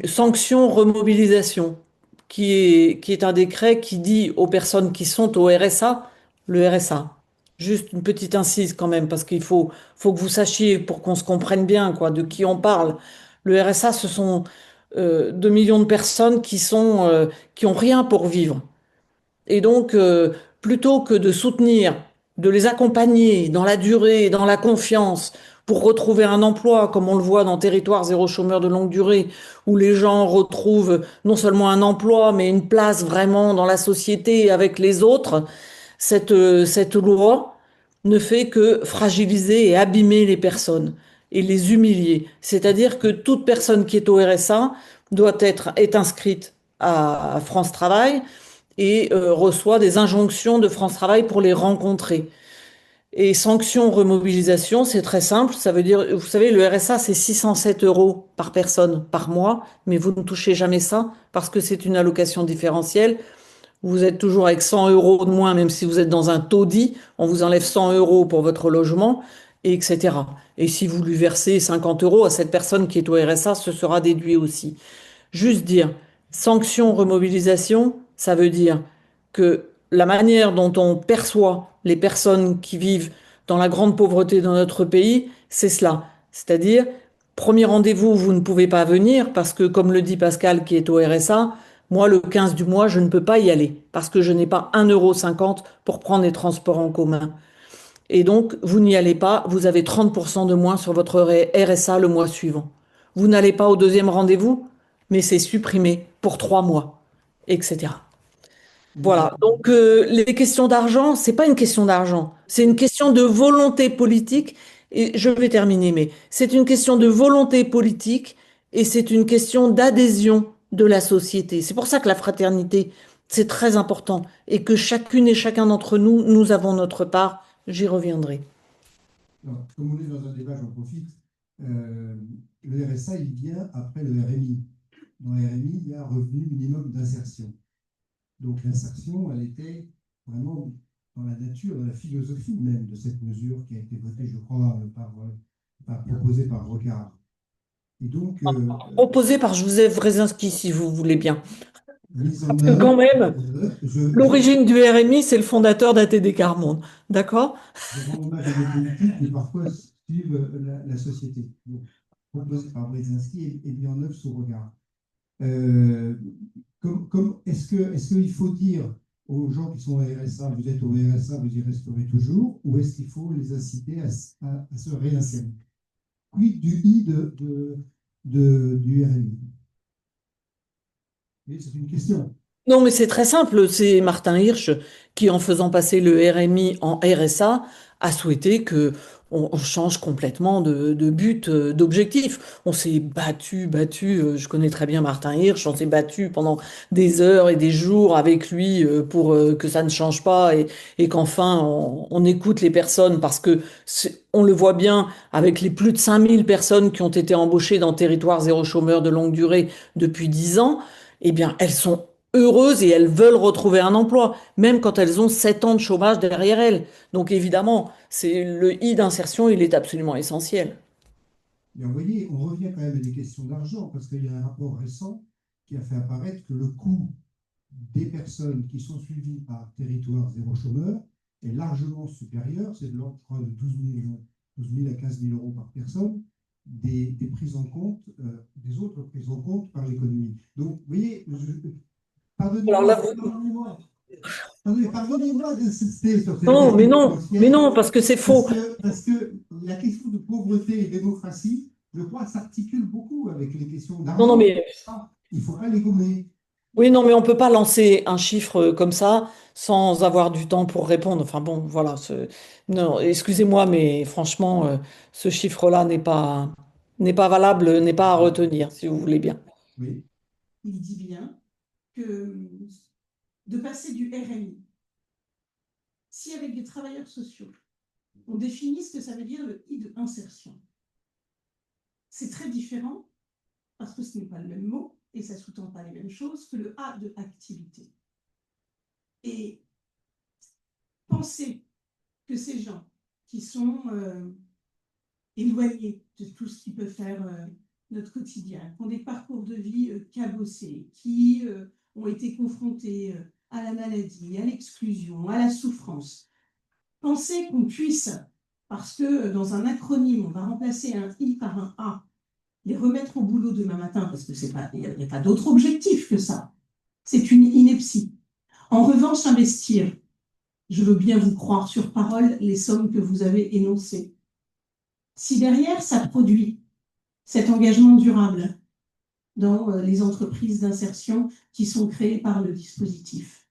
sanction remobilisation, qui est un décret qui dit aux personnes qui sont au RSA, le RSA. Juste une petite incise quand même, parce qu'il faut que vous sachiez, pour qu'on se comprenne bien, quoi, de qui on parle. Le RSA, ce sont 2 millions de personnes qui ont rien pour vivre. Et donc, plutôt que de soutenir, de les accompagner dans la durée, dans la confiance, pour retrouver un emploi, comme on le voit dans Territoire zéro chômeur de longue durée, où les gens retrouvent non seulement un emploi, mais une place vraiment dans la société avec les autres, cette loi ne fait que fragiliser et abîmer les personnes et les humilier. C'est-à-dire que toute personne qui est au RSA est inscrite à France Travail et reçoit des injonctions de France Travail pour les rencontrer. Et sanction remobilisation, c'est très simple. Ça veut dire, vous savez, le RSA, c'est 607 euros par personne par mois, mais vous ne touchez jamais ça parce que c'est une allocation différentielle. Vous êtes toujours avec 100 euros de moins, même si vous êtes dans un taudis, on vous enlève 100 euros pour votre logement, et etc. Et si vous lui versez 50 euros à cette personne qui est au RSA, ce sera déduit aussi. Juste dire, sanction remobilisation, ça veut dire que la manière dont on perçoit les personnes qui vivent dans la grande pauvreté dans notre pays, c'est cela. C'est-à-dire, premier rendez-vous, vous ne pouvez pas venir parce que, comme le dit Pascal qui est au RSA, moi, le 15 du mois, je ne peux pas y aller parce que je n'ai pas 1,50 € pour prendre les transports en commun. Et donc, vous n'y allez pas, vous avez 30% de moins sur votre RSA le mois suivant. Vous n'allez pas au deuxième rendez-vous, mais c'est supprimé pour 3 mois, etc. Voilà. Donc, les questions d'argent, c'est pas une question d'argent, c'est une question de volonté politique. Et je vais terminer, mais c'est une question de volonté politique et c'est une question d'adhésion de la société. C'est pour ça que la fraternité C'est très important. Et que chacune et chacun d'entre nous, nous avons notre part. J'y reviendrai. Alors, comme on est dans un débat, j'en profite. Le RSA, il vient après le RMI. Dans le RMI, il y a un revenu minimum d'insertion. Donc l'insertion, elle était vraiment dans la nature, dans la philosophie même de cette mesure qui a été votée, je crois, proposée par Rocard. Et donc, Proposé par Joseph Wresinski, si vous voulez bien. mise en Parce que quand œuvre, même, l'origine du RMI, c'est le fondateur d'ATD Quart Monde. D'accord? je rends hommage à des politiques qui parfois suivent la société. Donc, proposé par Brzezinski et mis en œuvre sous Rocard. Est-ce qu'il faut dire aux gens qui sont au RSA, vous êtes au RSA, vous y resterez toujours, ou est-ce qu'il faut les inciter à se réinsérer? Quid du I du RMI? C'est une question. Non, mais c'est très simple. C'est Martin Hirsch qui, en faisant passer le RMI en RSA, a souhaité que on change complètement de but, d'objectif. On s'est battu. Je connais très bien Martin Hirsch. On s'est battu pendant des heures et des jours avec lui pour que ça ne change pas et qu'enfin on écoute les personnes parce que on le voit bien avec les plus de 5000 personnes qui ont été embauchées dans Territoire zéro chômeur de longue durée depuis 10 ans. Eh bien, elles sont heureuses et elles veulent retrouver un emploi, même quand elles ont 7 ans de chômage derrière elles. Donc évidemment, c'est le I d'insertion, il est absolument essentiel. Mais vous voyez, on revient quand même à des questions d'argent, parce qu'il y a un rapport récent qui a fait apparaître que le coût des personnes qui sont suivies par Territoire zéro chômeur est largement supérieur, c'est de l'ordre, je crois, de 12 000 à 15 000 euros par personne, des prises en compte, des autres prises en compte par l'économie. Donc, vous voyez, Alors là, pardonnez-moi d'insister sur cette non, question mais non, mais financière, non, parce que c'est faux. parce que la question de pauvreté et démocratie, je crois, s'articule beaucoup avec les questions Non, non, d'argent. mais Il faut pas les gommer. oui, non, mais on peut pas lancer un chiffre comme ça sans avoir du temps pour répondre. Enfin bon, voilà. Non, excusez-moi, mais franchement, ce chiffre-là n'est pas valable, n'est pas à retenir, si vous voulez bien. Oui. Il dit bien que de passer du RMI, si avec des travailleurs sociaux, on définit ce que ça veut dire le I de insertion, c'est très différent parce que ce n'est pas le même mot et ça ne sous-tend pas les mêmes choses que le A de activité. Et penser que ces gens qui sont éloignés de tout ce qui peut faire notre quotidien, qui ont des parcours de vie cabossés, qui ont été confrontés à la maladie, à l'exclusion, à la souffrance, penser qu'on puisse, parce que dans un acronyme, on va remplacer un I par un A, les remettre au boulot demain matin, parce que il n'y a pas d'autre objectif que ça. C'est une ineptie. En revanche, investir, je veux bien vous croire sur parole les sommes que vous avez énoncées. Si derrière, ça produit cet engagement durable dans les entreprises d'insertion qui sont créées par le dispositif,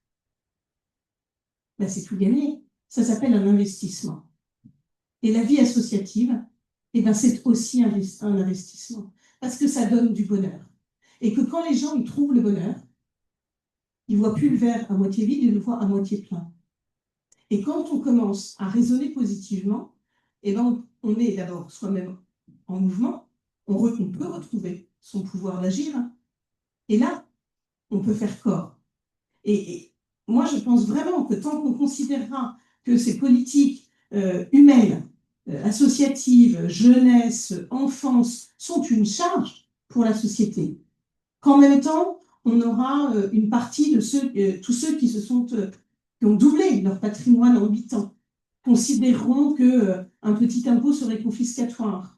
ben c'est tout gagné. Ça s'appelle un investissement. Et la vie associative, eh ben, c'est aussi un investissement, parce que ça donne du bonheur. Et que quand les gens ils trouvent le bonheur, ils ne voient plus le verre à moitié vide, ils le voient à moitié plein. Et quand on commence à raisonner positivement, eh ben, on est d'abord soi-même en mouvement, on peut retrouver son pouvoir d'agir, et là, on peut faire corps. Et moi, je pense vraiment que tant qu'on considérera que ces politiques humaines, associatives, jeunesse, enfance, sont une charge pour la société, qu'en même temps, on aura une partie de tous ceux qui qui ont doublé leur patrimoine en 8 ans, considéreront qu'un petit impôt serait confiscatoire.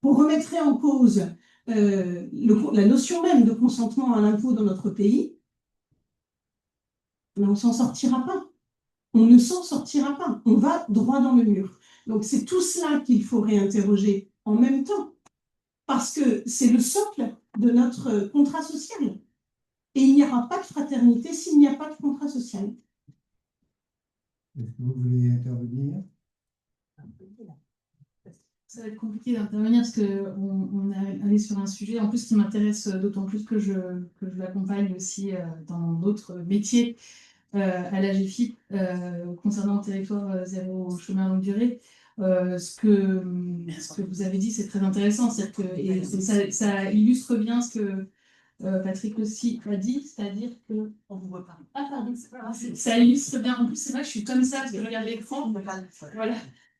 On remettrait en cause la notion même de consentement à l'impôt dans notre pays, mais on ne s'en sortira pas. On ne s'en sortira pas. On va droit dans le mur. Donc c'est tout cela qu'il faut réinterroger en même temps, parce que c'est le socle de notre contrat social. Et il n'y aura pas de fraternité s'il n'y a pas de contrat social. Est-ce que vous voulez intervenir? Ça va être compliqué d'intervenir parce qu'on est allé sur un sujet, en plus, qui m'intéresse d'autant plus que je l'accompagne aussi dans d'autres métiers à la GFIP concernant le territoire zéro chemin longue durée. Ce que vous avez dit, c'est très intéressant. Ça illustre bien ce que Patrick aussi a dit, c'est-à-dire que. On vous voit pas. Ah, pardon, c'est pas grave. Ça illustre bien. En plus, c'est vrai que je suis comme ça, parce que je regarde l'écran. Voilà.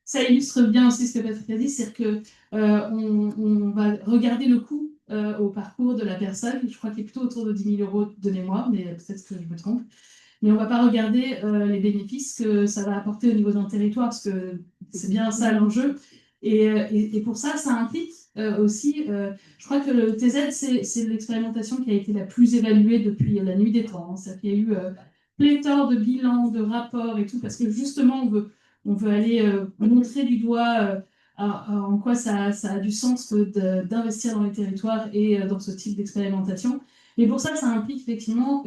Ça illustre bien aussi ce que Patrick a dit, c'est-à-dire que on va regarder le coût au parcours de la personne. Je crois qu'il est plutôt autour de 10 000 euros de mémoire, mais peut-être que je me trompe. Mais on ne va pas regarder les bénéfices que ça va apporter au niveau d'un territoire, parce que c'est bien ça l'enjeu. Et pour ça, ça implique aussi, je crois que le TZ, c'est l'expérimentation qui a été la plus évaluée depuis la nuit des temps. C'est-à-dire qu'il y a eu pléthore de bilans, de rapports et tout, parce que justement, on veut aller montrer du doigt en quoi ça a du sens d'investir dans les territoires et dans ce type d'expérimentation. Et pour ça, ça implique effectivement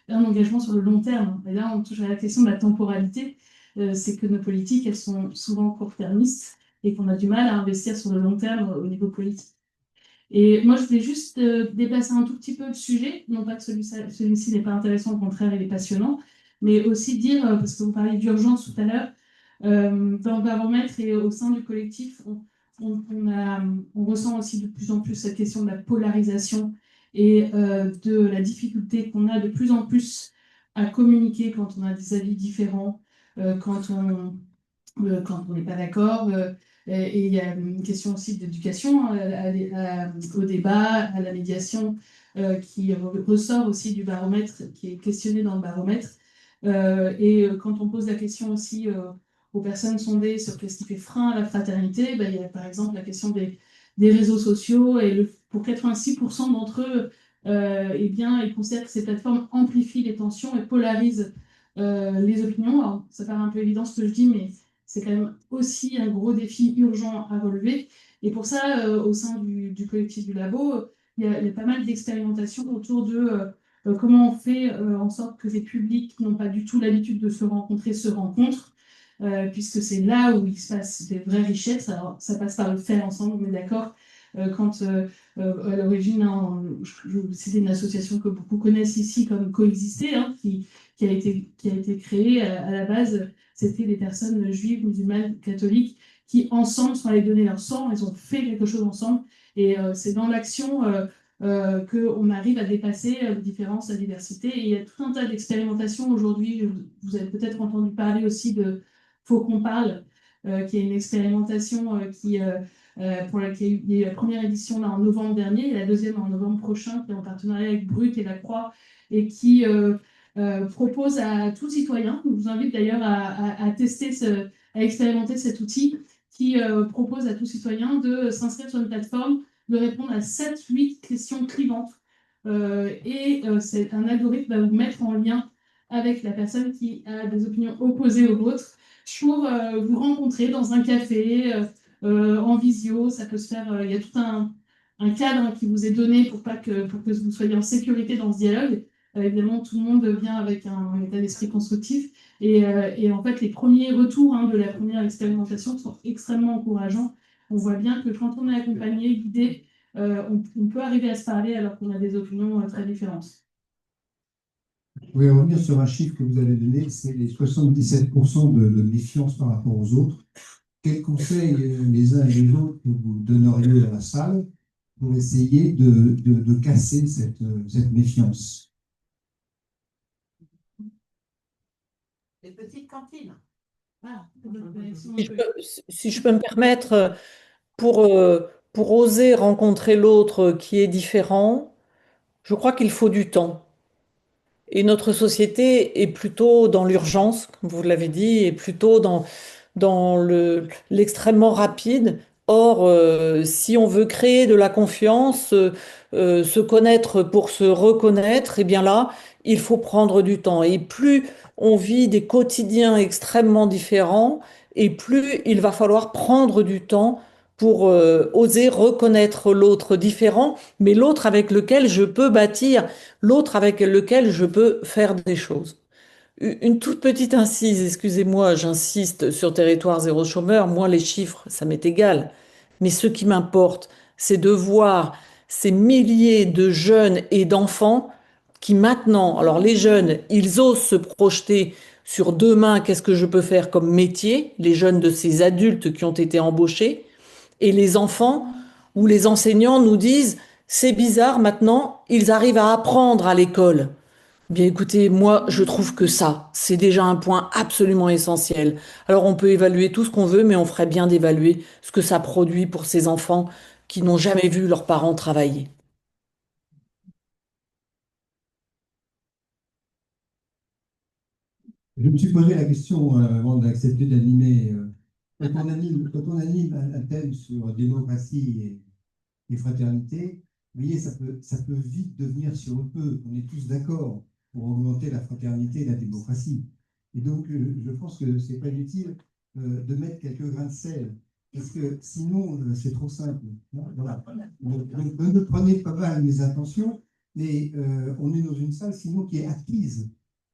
un engagement sur le long terme. Et là, on touche à la question de la temporalité. C'est que nos politiques, elles sont souvent court-termistes et qu'on a du mal à investir sur le long terme au niveau politique. Et moi, je voulais juste déplacer un tout petit peu le sujet, non pas que celui-ci n'est pas intéressant, au contraire, il est passionnant, mais aussi dire, parce que vous parliez d'urgence tout à l'heure, dans le baromètre et au sein du collectif, on ressent aussi de plus en plus cette question de la polarisation et de la difficulté qu'on a de plus en plus à communiquer quand on a des avis différents, quand on n'est pas d'accord. Et il y a une question aussi d'éducation au débat, à la médiation, qui ressort aussi du baromètre, qui est questionné dans le baromètre. Et quand on pose la question aussi aux personnes sondées sur qu'est-ce qui fait frein à la fraternité, ben, il y a par exemple la question des réseaux sociaux. Et pour 86% d'entre eux, eh bien, ils considèrent que ces plateformes amplifient les tensions et polarisent les opinions. Alors, ça paraît un peu évident ce que je dis, mais c'est quand même aussi un gros défi urgent à relever. Et pour ça, au sein du collectif du labo, il y a pas mal d'expérimentations autour de comment on fait en sorte que les publics qui n'ont pas du tout l'habitude de se rencontrer se rencontrent, puisque c'est là où il se passe des vraies richesses. Alors, ça passe par le faire ensemble, on est d'accord. Quand à l'origine, hein, je vais citer une association que beaucoup connaissent ici comme Coexister, hein, qui a été créée à la base, c'était des personnes juives, musulmanes, catholiques, qui ensemble sont allées donner leur sang, elles ont fait quelque chose ensemble. Et c'est dans l'action qu'on arrive à dépasser les différences, la diversité. Et il y a tout un tas d'expérimentations aujourd'hui. Vous avez peut-être entendu parler aussi de Faut qu'on parle, qui est une expérimentation pour laquelle il y a eu la première édition là, en novembre dernier et la deuxième en novembre prochain, qui est en partenariat avec Brut et La Croix, et qui propose à tout citoyen, je vous invite d'ailleurs à tester, à expérimenter cet outil, qui propose à tout citoyen de s'inscrire sur une plateforme, de répondre à 7-8 questions clivantes. C'est un algorithme qui va vous mettre en lien avec la personne qui a des opinions opposées aux vôtres pour vous rencontrer dans un café, en visio. Ça peut se faire, il y a tout un cadre qui vous est donné pour que vous soyez en sécurité dans ce dialogue. Évidemment, tout le monde vient avec un état d'esprit constructif. Et en fait, les premiers retours de la première expérimentation sont extrêmement encourageants. On voit bien que quand on est accompagné, guidé, on peut arriver à se parler alors qu'on a des opinions très différentes. Je voulais revenir sur un chiffre que vous avez donné, c'est les 77% de méfiance par rapport aux autres. Quels conseils les uns et les autres que vous donneriez à la salle pour essayer de casser cette méfiance? Les petites cantines. Ah, Si je peux me permettre, pour oser rencontrer l'autre qui est différent, je crois qu'il faut du temps. Et notre société est plutôt dans l'urgence, comme vous l'avez dit, et plutôt dans l'extrêmement rapide. Or, si on veut créer de la confiance, se connaître pour se reconnaître, eh bien là, il faut prendre du temps. Et plus on vit des quotidiens extrêmement différents, et plus il va falloir prendre du temps pour oser reconnaître l'autre différent, mais l'autre avec lequel je peux bâtir, l'autre avec lequel je peux faire des choses. Une toute petite incise, excusez-moi, j'insiste sur territoire zéro chômeur. Moi, les chiffres, ça m'est égal. Mais ce qui m'importe, c'est de voir ces milliers de jeunes et d'enfants qui maintenant, alors les jeunes, ils osent se projeter sur demain, qu'est-ce que je peux faire comme métier, les jeunes de ces adultes qui ont été embauchés, et les enfants où les enseignants nous disent, c'est bizarre, maintenant, ils arrivent à apprendre à l'école. Bien écoutez, moi je trouve que ça, c'est déjà un point absolument essentiel. Alors on peut évaluer tout ce qu'on veut, mais on ferait bien d'évaluer ce que ça produit pour ces enfants qui n'ont jamais vu leurs parents travailler. Je me suis posé la question avant d'accepter d'animer. Quand on anime un thème sur démocratie et fraternité, vous voyez, ça peut vite devenir, si on peut, on est tous d'accord pour augmenter la fraternité et la démocratie. Et donc, je pense que ce n'est pas inutile de mettre quelques grains de sel, parce que sinon, c'est trop simple. Voilà. Donc, ne prenez pas mal mes intentions, mais on est dans une salle, sinon, qui est acquise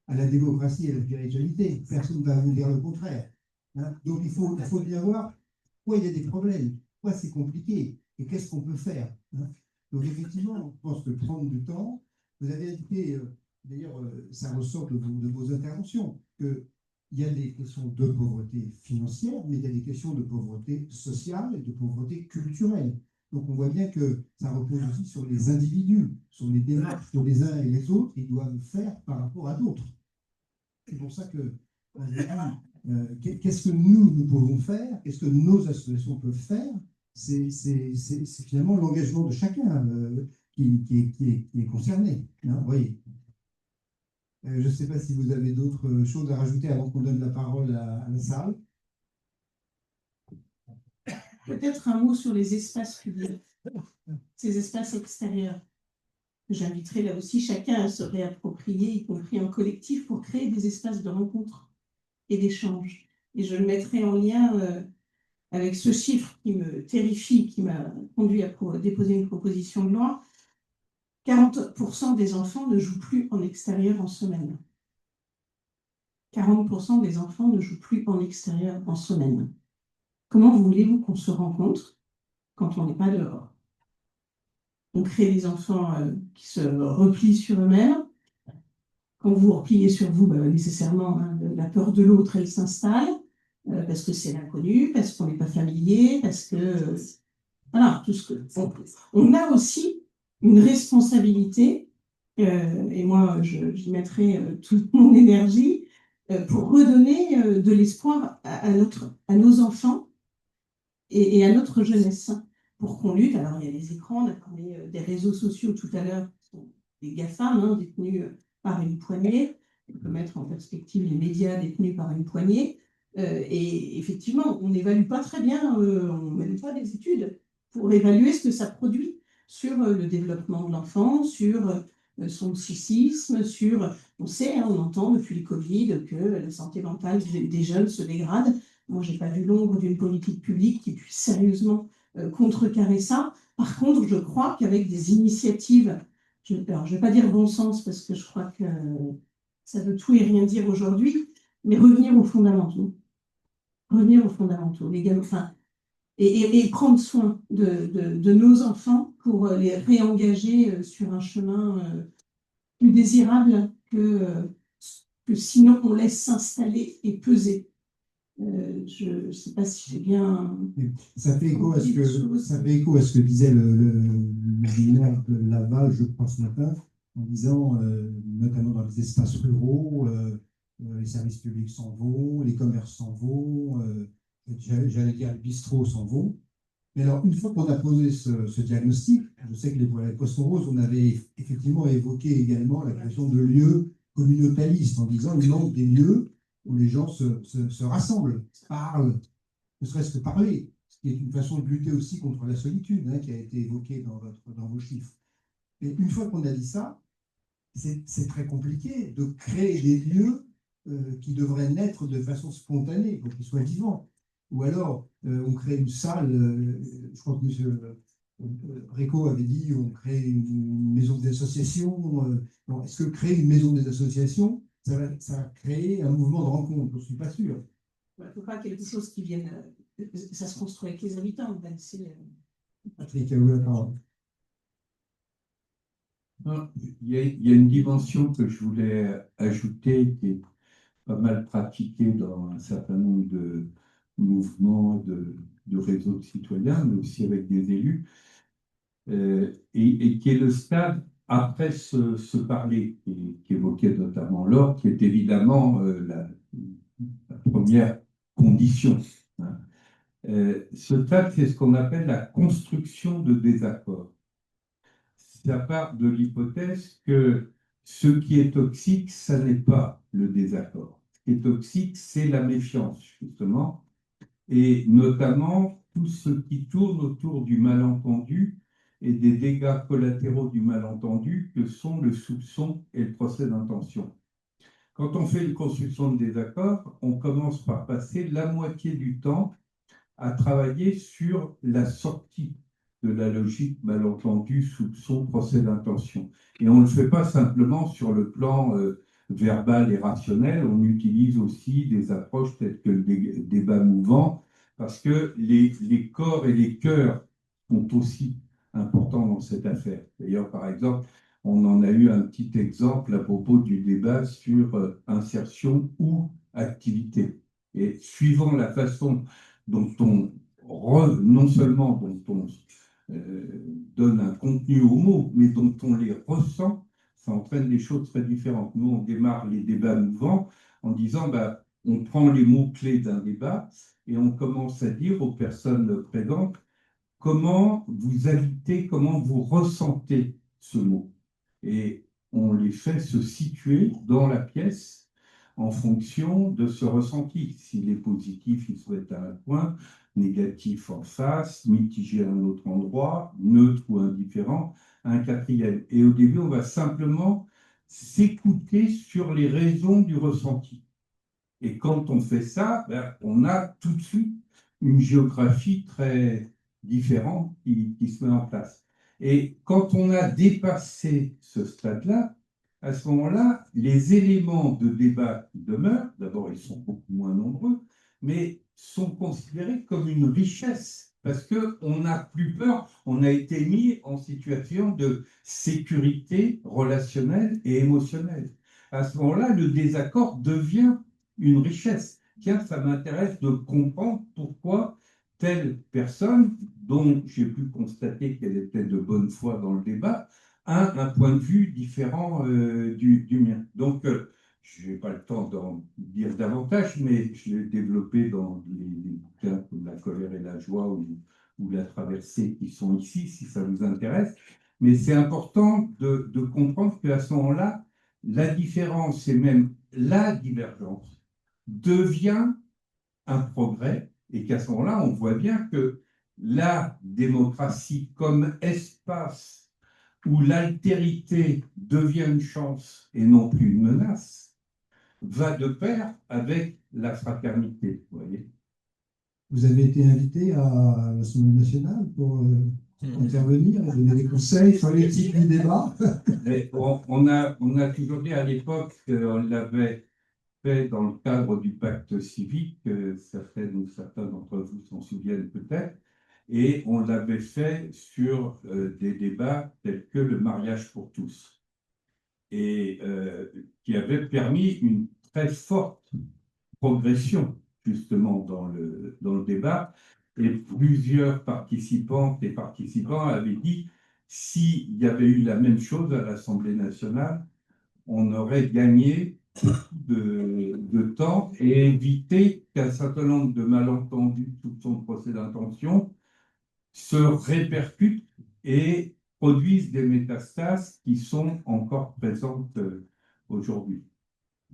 à la démocratie et à la spiritualité. Personne ne va vous dire le contraire. Hein. Donc, il faut bien voir pourquoi il y a des problèmes, pourquoi c'est compliqué et qu'est-ce qu'on peut faire. Hein. Donc, effectivement, je pense que prendre du temps, vous avez indiqué, d'ailleurs, ça ressort de vos interventions, qu'il y a des questions de pauvreté financière, mais il y a des questions de pauvreté sociale et de pauvreté culturelle. Donc, on voit bien que ça repose aussi sur les individus, sur les démarches que les uns et les autres ils doivent faire par rapport à d'autres. C'est pour ça que qu'est-ce que nous pouvons faire, qu'est-ce que nos associations peuvent faire, c'est finalement l'engagement de chacun qui est concerné. Hein, vous voyez. Je ne sais pas si vous avez d'autres choses à rajouter avant qu'on donne la parole à la salle. Peut-être un mot sur les espaces publics, ces espaces extérieurs. J'inviterai là aussi chacun à se réapproprier, y compris en collectif, pour créer des espaces de rencontre et d'échange. Et je le mettrai en lien avec ce chiffre qui me terrifie, qui m'a conduit à déposer une proposition de loi. 40% des enfants ne jouent plus en extérieur en semaine. 40% des enfants ne jouent plus en extérieur en semaine. Comment voulez-vous qu'on se rencontre quand on n'est pas dehors? On crée des enfants qui se replient sur eux-mêmes. Quand vous vous repliez sur vous, nécessairement, hein, la peur de l'autre, elle s'installe, parce que c'est l'inconnu, parce qu'on n'est pas familier, parce que... voilà, tout ce que... On a aussi une responsabilité, et moi, j'y mettrai toute mon énergie, pour redonner de l'espoir à nos enfants et à notre jeunesse, pour qu'on lutte. Alors, il y a les écrans, on a parlé des réseaux sociaux tout à l'heure, qui sont des GAFAM, hein, détenus par une poignée. On peut mettre en perspective les médias détenus par une poignée. Et effectivement, on n'évalue pas très bien, on ne mène pas des études pour évaluer ce que ça produit sur le développement de l'enfant, sur son psychisme, sur... On sait, hein, on entend depuis le Covid que la santé mentale des jeunes se dégrade. Moi, je n'ai pas vu l'ombre d'une politique publique qui puisse sérieusement contrecarrer ça. Par contre, je crois qu'avec des initiatives, alors je ne vais pas dire bon sens parce que je crois que ça veut tout et rien dire aujourd'hui, mais revenir aux fondamentaux. Revenir aux fondamentaux, enfin, et prendre soin de nos enfants pour les réengager sur un chemin plus désirable que sinon on laisse s'installer et peser. Je ne sais pas si j'ai bien... Ça fait écho à ce que disait le maire de Laval, je crois, ce matin, en disant, notamment dans les espaces ruraux, les services publics s'en vont, les commerces s'en vont, j'allais dire les bistrots s'en vont. Mais alors, une fois qu'on a posé ce diagnostic, je sais que les Poissons Roses, on avait effectivement évoqué également la création de lieux communautalistes, en disant qu'il manque des lieux où les gens se rassemblent, parlent, ne serait-ce que parler, ce qui est une façon de lutter aussi contre la solitude, hein, qui a été évoquée dans vos chiffres. Et une fois qu'on a dit ça, c'est très compliqué de créer des lieux qui devraient naître de façon spontanée, pour qu'ils soient vivants. Ou alors, on crée une salle, je crois que M. Réco avait dit, on crée une maison des associations. Est-ce que créer une maison des associations, ça va créer un mouvement de rencontre, je ne suis pas sûr. Il ne faut pas quelque chose qui vienne. Ça se construit avec les habitants. Patrick, à vous la parole. Il y a une dimension que je voulais ajouter qui est pas mal pratiquée dans un certain nombre de mouvements, de réseaux de citoyens, mais aussi avec des élus, et qui est le stade après se parler, qui évoquait notamment Laure, qui est évidemment la première condition. Hein. Ce stade, c'est ce qu'on appelle la construction de désaccords. Ça part de l'hypothèse que ce qui est toxique, ça n'est pas le désaccord. Ce qui est toxique, c'est la méfiance, justement, et notamment tout ce qui tourne autour du malentendu et des dégâts collatéraux du malentendu que sont le soupçon et le procès d'intention. Quand on fait une construction de désaccord, on commence par passer la moitié du temps à travailler sur la sortie de la logique malentendu, soupçon, procès d'intention. Et on ne le fait pas simplement sur le plan verbal et rationnel, on utilise aussi des approches telles que le débat mouvant, parce que les corps et les cœurs sont aussi importants dans cette affaire. D'ailleurs, par exemple, on en a eu un petit exemple à propos du débat sur insertion ou activité. Et suivant la façon dont non seulement dont on donne un contenu aux mots, mais dont on les ressent, ça entraîne des choses très différentes. Nous, on démarre les débats mouvants en disant, on prend les mots-clés d'un débat et on commence à dire aux personnes présentes comment vous habitez, comment vous ressentez ce mot. Et on les fait se situer dans la pièce en fonction de ce ressenti. S'il est positif, il souhaite à un point, négatif en face, mitigé à un autre endroit, neutre ou indifférent, à un quatrième. Et au début, on va simplement s'écouter sur les raisons du ressenti. Et quand on fait ça, on a tout de suite une géographie très différente qui se met en place. Et quand on a dépassé ce stade-là, à ce moment-là, les éléments de débat qui demeurent, d'abord ils sont beaucoup moins nombreux, mais sont considérés comme une richesse, parce qu'on n'a plus peur, on a été mis en situation de sécurité relationnelle et émotionnelle. À ce moment-là, le désaccord devient une richesse. Tiens, ça m'intéresse de comprendre pourquoi telle personne, dont j'ai pu constater qu'elle était de bonne foi dans le débat, a un point de vue différent du mien. Donc, je n'ai pas le temps d'en dire davantage, mais je l'ai développé dans les bouquins comme La colère et la joie ou La traversée qui sont ici, si ça vous intéresse. Mais c'est important de comprendre qu'à ce moment-là, la différence et même la divergence devient un progrès et qu'à ce moment-là, on voit bien que la démocratie comme espace où l'altérité devient une chance et non plus une menace, va de pair avec la fraternité. Vous voyez. Vous avez été invité à l'Assemblée nationale pour intervenir et donner des conseils sur l'éthique du débat. On a toujours dit à l'époque qu'on l'avait fait dans le cadre du pacte civique, certains d'entre vous s'en souviennent peut-être, et on l'avait fait sur des débats tels que le mariage pour tous, et qui avait permis une très forte progression justement dans le débat, et plusieurs participantes et participants avaient dit s'il y avait eu la même chose à l'Assemblée nationale, on aurait gagné de temps et éviter qu'un certain nombre de malentendus, tout son procès d'intention, se répercutent et produisent des métastases qui sont encore présentes aujourd'hui.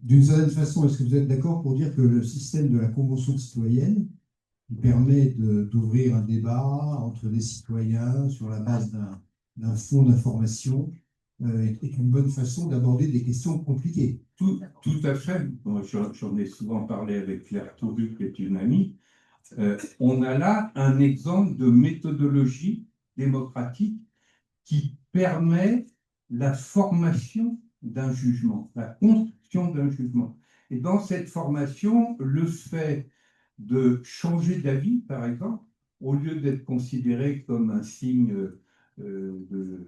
D'une certaine façon, est-ce que vous êtes d'accord pour dire que le système de la Convention citoyenne, qui permet d'ouvrir un débat entre des citoyens sur la base d'un fonds d'information, est une bonne façon d'aborder des questions compliquées? Tout à fait. J'en ai souvent parlé avec Claire Touru, qui est une amie. On a là un exemple de méthodologie démocratique qui permet la formation d'un jugement, la construction d'un jugement. Et dans cette formation, le fait de changer d'avis, par exemple, au lieu d'être considéré comme un signe de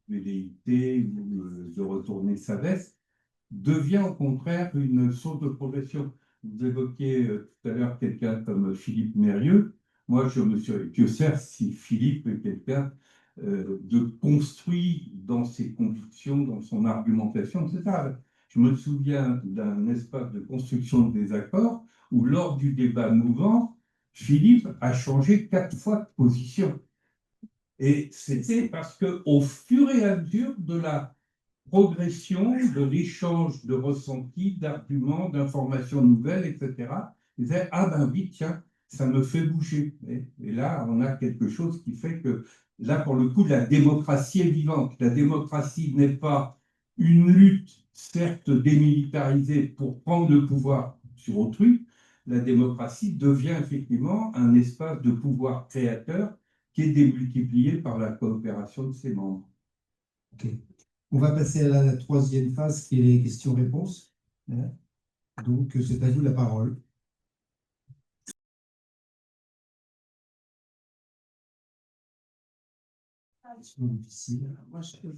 velléité ou de retourner sa veste, devient au contraire une source de progression. Vous évoquiez tout à l'heure quelqu'un comme Philippe Mérieux. Moi, je me suis... Dieu sait si Philippe est quelqu'un de construit dans ses convictions, dans son argumentation, etc. Je me souviens d'un espace de construction de désaccord où, lors du débat mouvant, Philippe a changé 4 fois de position. Et c'était parce qu'au fur et à mesure de la progression, de l'échange de ressentis, d'arguments, d'informations nouvelles, etc., il disait, ah ben oui, tiens, ça me fait bouger. Et là, on a quelque chose qui fait que, là, pour le coup, la démocratie est vivante. La démocratie n'est pas une lutte, certes démilitarisée, pour prendre le pouvoir sur autrui. La démocratie devient effectivement un espace de pouvoir créateur qui est démultiplié par la coopération de ses membres. Ok. On va passer à la troisième phase qui est les questions-réponses. Donc, c'est à vous la parole. Moi, je peux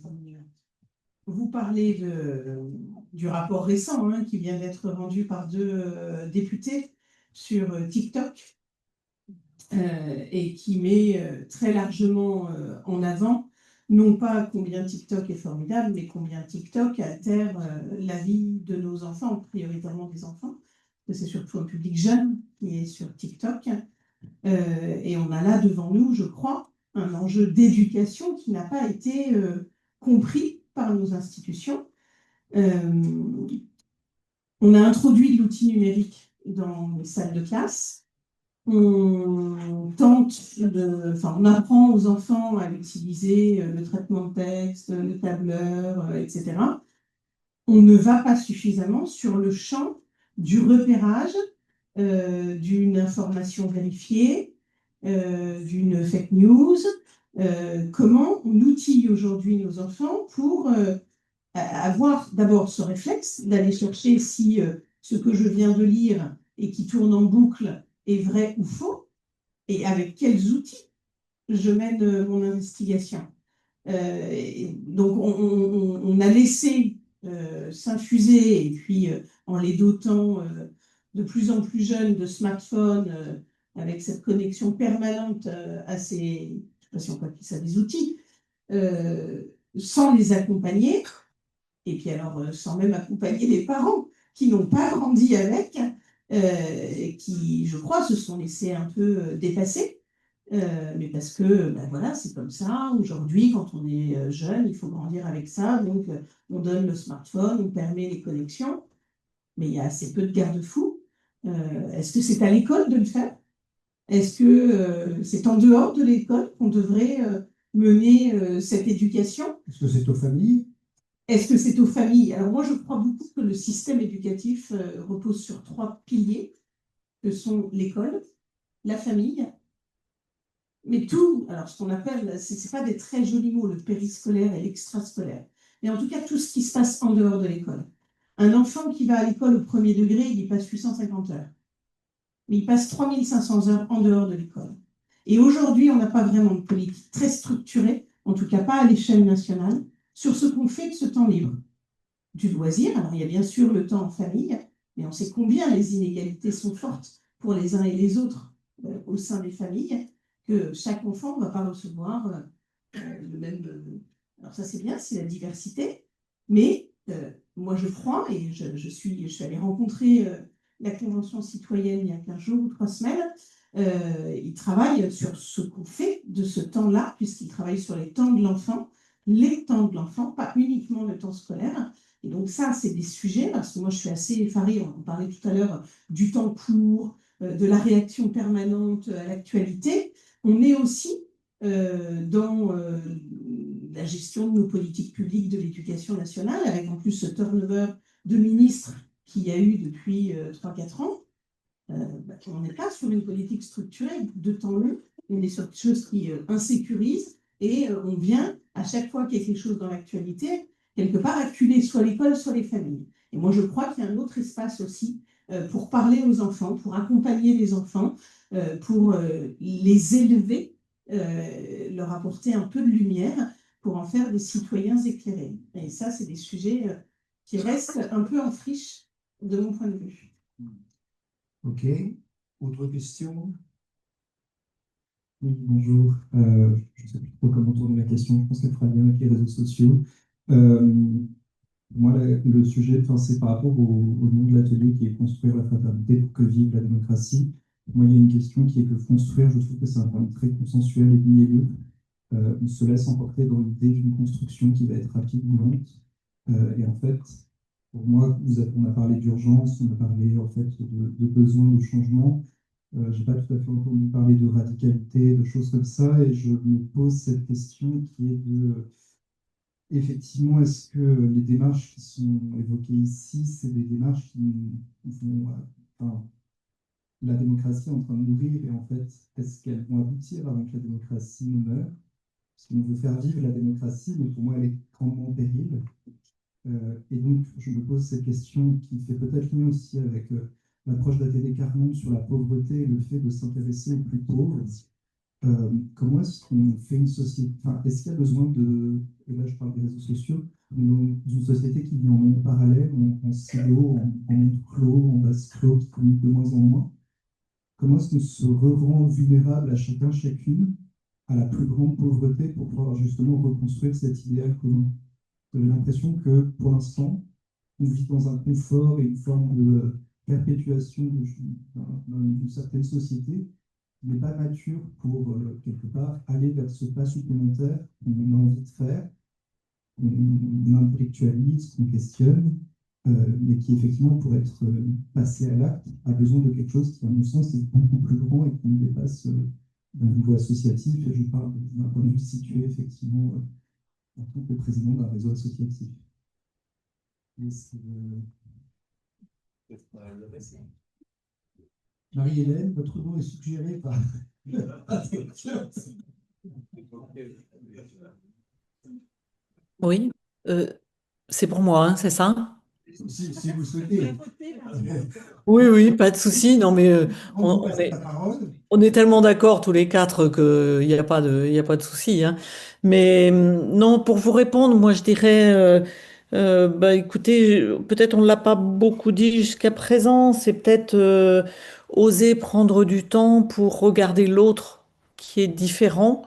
vous parler du rapport récent qui vient d'être rendu par 2 députés sur TikTok et qui met très largement en avant non pas combien TikTok est formidable, mais combien TikTok altère la vie de nos enfants, prioritairement des enfants, parce que c'est surtout un public jeune qui est sur TikTok. Et on a là devant nous, je crois, un enjeu d'éducation qui n'a pas été compris par nos institutions. On a introduit l'outil numérique dans les salles de classe. On apprend aux enfants à utiliser le traitement de texte, le tableur, etc. On ne va pas suffisamment sur le champ du repérage d'une information vérifiée, d'une fake news. Comment on outille aujourd'hui nos enfants pour avoir d'abord ce réflexe d'aller chercher si ce que je viens de lire et qui tourne en boucle est vrai ou faux, et avec quels outils je mène mon investigation. Donc, on a laissé s'infuser, et puis en les dotant de plus en plus jeunes de smartphones, avec cette connexion permanente à ces, je ne sais pas si on peut appeler ça des outils, sans les accompagner, et puis alors sans même accompagner les parents qui n'ont pas grandi avec, qui, je crois, se sont laissés un peu dépasser. Mais parce que voilà, c'est comme ça. Aujourd'hui, quand on est jeune, il faut grandir avec ça. Donc, on donne le smartphone, on permet les connexions, mais il y a assez peu de garde-fous. Est-ce que c'est à l'école de le faire? Est-ce que c'est en dehors de l'école qu'on devrait mener cette éducation? Est-ce que c'est aux familles? Est-ce que c'est aux familles? Alors moi, je crois beaucoup que le système éducatif repose sur 3 piliers, que sont l'école, la famille, mais tout, alors ce qu'on appelle, ce n'est pas des très jolis mots, le périscolaire et l'extrascolaire, mais en tout cas tout ce qui se passe en dehors de l'école. Un enfant qui va à l'école au premier degré, il y passe 850 heures. Mais il passe 3500 heures en dehors de l'école. Et aujourd'hui, on n'a pas vraiment de politique très structurée, en tout cas pas à l'échelle nationale, sur ce qu'on fait de ce temps libre. Du loisir, alors il y a bien sûr le temps en famille, mais on sait combien les inégalités sont fortes pour les uns et les autres au sein des familles, que chaque enfant ne va pas recevoir le même... alors ça c'est bien, c'est la diversité, mais moi je crois, et je suis allée rencontrer la Convention citoyenne il y a 15 jours ou 3 semaines, ils travaillent sur ce qu'on fait de ce temps-là, puisqu'ils travaillent sur les temps de l'enfant, pas uniquement le temps scolaire. Et donc ça, c'est des sujets, parce que moi je suis assez effarée, on parlait tout à l'heure du temps court, de la réaction permanente à l'actualité. On est aussi dans la gestion de nos politiques publiques de l'éducation nationale, avec en plus ce turnover de ministres qu'il y a eu depuis 3-4 ans. On n'est pas sur une politique structurée de temps long, on est sur quelque chose qui insécurise, et on vient, à chaque fois qu'il y a quelque chose dans l'actualité, quelque part acculés, soit l'école, soit les familles. Et moi, je crois qu'il y a un autre espace aussi pour parler aux enfants, pour accompagner les enfants, pour les élever, leur apporter un peu de lumière pour en faire des citoyens éclairés. Et ça, c'est des sujets qui restent un peu en friche de mon point de vue. Ok. Autre question? Oui, bonjour. Je ne sais plus trop comment tourner la question. Je pense qu'elle fera bien avec les réseaux sociaux. Euh, Moi, le sujet, enfin, c'est par rapport au nom de l'atelier qui est construire la fraternité pour que vive la démocratie. Moi, il y a une question qui est que construire, je trouve que c'est un terme très consensuel et mielleux. On se laisse emporter dans l'idée d'une construction qui va être rapide ou lente. Et en fait, pour moi, on a parlé d'urgence, on a parlé en fait de besoin de changement. Je n'ai pas tout à fait entendu parler de radicalité, de choses comme ça, et je me pose cette question qui est de, effectivement, est-ce que les démarches qui sont évoquées ici, c'est des démarches qui vont, enfin, la démocratie est en train de mourir, et en fait, est-ce qu'elles vont aboutir avant que la démocratie ne meure? Parce qu'on veut faire vivre la démocratie, mais pour moi, elle est grandement pérille. Et donc, je me pose cette question qui fait peut-être lien aussi avec l'approche d'ATD Carmont sur la pauvreté et le fait de s'intéresser aux plus pauvres. Comment est-ce qu'on fait une société, enfin, est-ce qu'il y a besoin de, et là je parle des réseaux sociaux, mais dans une société qui vit en monde parallèle, en silo, en monde clos, en vase clos, qui communique de moins en moins? Comment est-ce qu'on se rend vulnérable à chacun, chacune, à la plus grande pauvreté pour pouvoir justement reconstruire cet idéal commun? J'ai l'impression que pour l'instant, on vit dans un confort et une forme de perpétuation d'une certaine société qui n'est pas mature pour, quelque part, aller vers ce pas supplémentaire qu'on a envie de faire, qu'on intellectualise, qu'on questionne, mais qui, effectivement, pour être passé à l'acte, a besoin de quelque chose qui, à mon sens, est beaucoup plus grand et qui nous dépasse d'un niveau associatif. Et je parle d'un point de vue situé, effectivement, en tant que président d'un réseau associatif. Marie-Hélène, votre nom est suggéré par... Oui, c'est pour moi, hein, c'est ça? Si vous souhaitez. Oui, oui, pas de souci. Non, mais On vous passe la parole. on est tellement d'accord tous les quatre qu'il n'y a pas de souci, hein. Mais non, pour vous répondre, moi je dirais, bah, écoutez, peut-être on ne l'a pas beaucoup dit jusqu'à présent, c'est peut-être oser prendre du temps pour regarder l'autre qui est différent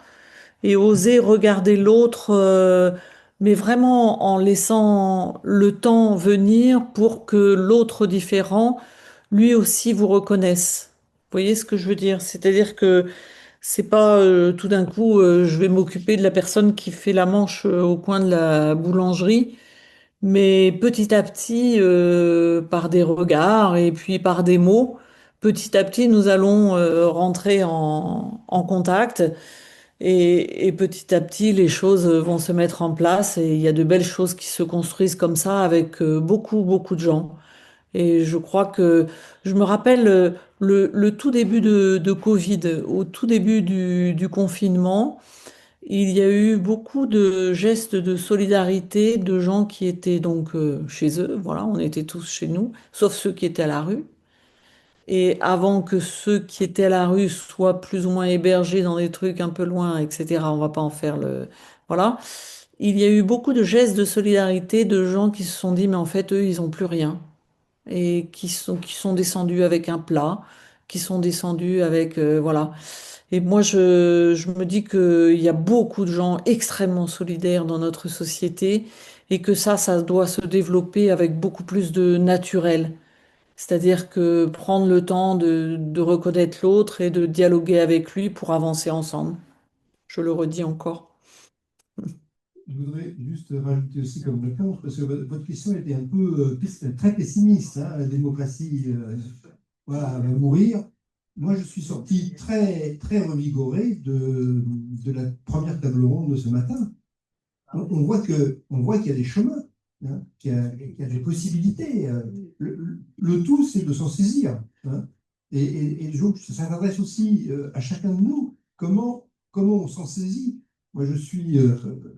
et oser regarder l'autre, mais vraiment en laissant le temps venir pour que l'autre différent, lui aussi, vous reconnaisse. Vous voyez ce que je veux dire? C'est-à-dire que c'est pas tout d'un coup, je vais m'occuper de la personne qui fait la manche au coin de la boulangerie, mais petit à petit, par des regards et puis par des mots, petit à petit, nous allons rentrer en contact. Et petit à petit, les choses vont se mettre en place et il y a de belles choses qui se construisent comme ça avec beaucoup, beaucoup de gens. Et je crois que je me rappelle le tout début de Covid, au tout début du confinement, il y a eu beaucoup de gestes de solidarité de gens qui étaient donc chez eux. Voilà, on était tous chez nous, sauf ceux qui étaient à la rue. Et avant que ceux qui étaient à la rue soient plus ou moins hébergés dans des trucs un peu loin, etc., on va pas en faire le... Voilà. Il y a eu beaucoup de gestes de solidarité de gens qui se sont dit, mais en fait, eux, ils ont plus rien. Et qui sont descendus avec un plat, qui sont descendus avec... voilà. Et moi, je me dis qu'il y a beaucoup de gens extrêmement solidaires dans notre société et que ça doit se développer avec beaucoup plus de naturel. C'est-à-dire que prendre le temps de reconnaître l'autre et de dialoguer avec lui pour avancer ensemble. Je le redis encore. Je voudrais juste rajouter aussi comme réponse, parce que votre question était un peu très pessimiste, hein, la démocratie voilà, va mourir. Moi, je suis sorti très, très revigoré de la première table ronde de ce matin. On voit qu'il y a des chemins, hein, qu'il y a des possibilités. Le tout, c'est de s'en saisir, hein. Et donc, ça s'adresse aussi à chacun de nous. Comment on s'en saisit? moi, je suis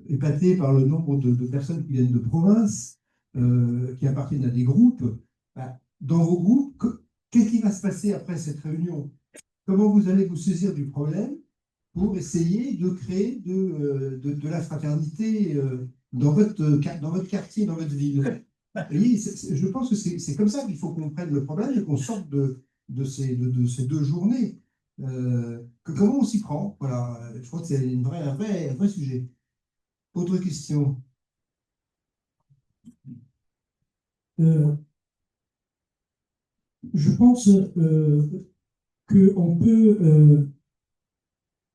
épaté par le nombre de personnes qui viennent de province, qui appartiennent à des groupes. Bah, dans vos groupes, qu'est-ce qui va se passer après cette réunion? Comment vous allez vous saisir du problème pour essayer de créer de la fraternité dans votre quartier, dans votre ville? Vous voyez, je pense que c'est comme ça qu'il faut qu'on prenne le problème et qu'on sorte de ces deux journées. Comment on s'y prend? Voilà, je crois que c'est un vrai sujet. Autre question? Je pense qu'on peut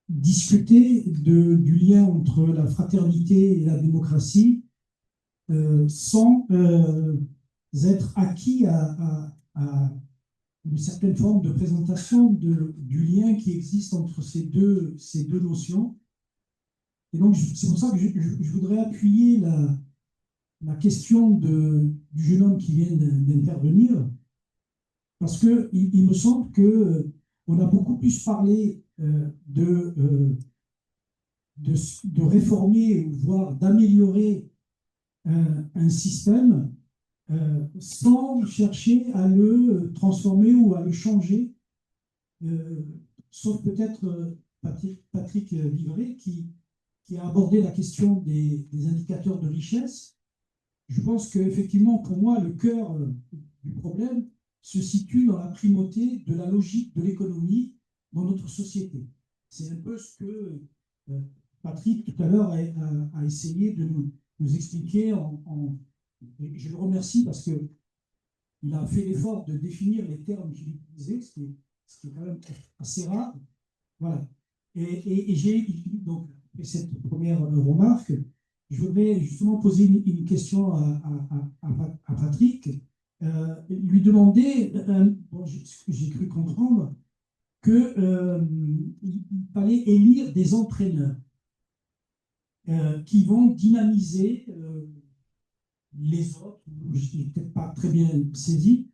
discuter du lien entre la fraternité et la démocratie sans être acquis à une certaine forme de présentation du lien qui existe entre ces deux notions. Et donc, c'est pour ça que je voudrais appuyer la question du jeune homme qui vient d'intervenir, parce qu'il me semble qu'on a beaucoup plus parlé de réformer, voire d'améliorer un système sans chercher à le transformer ou à le changer, sauf peut-être Patrick Vivray qui a abordé la question des indicateurs de richesse. Je pense qu'effectivement, pour moi, le cœur du problème se situe dans la primauté de la logique de l'économie dans notre société. C'est un peu ce que Patrick, tout à l'heure, a essayé de nous expliquer. Et je le remercie parce qu'il a fait l'effort de définir les termes qu'il utilisait, ce qui est quand même assez rare. Voilà. Et j'ai donc fait cette première remarque. Je voudrais justement poser une question à Patrick, lui demander, j'ai cru comprendre, qu'il fallait élire des entraîneurs qui vont dynamiser les autres. Je n'ai peut-être pas très bien saisi.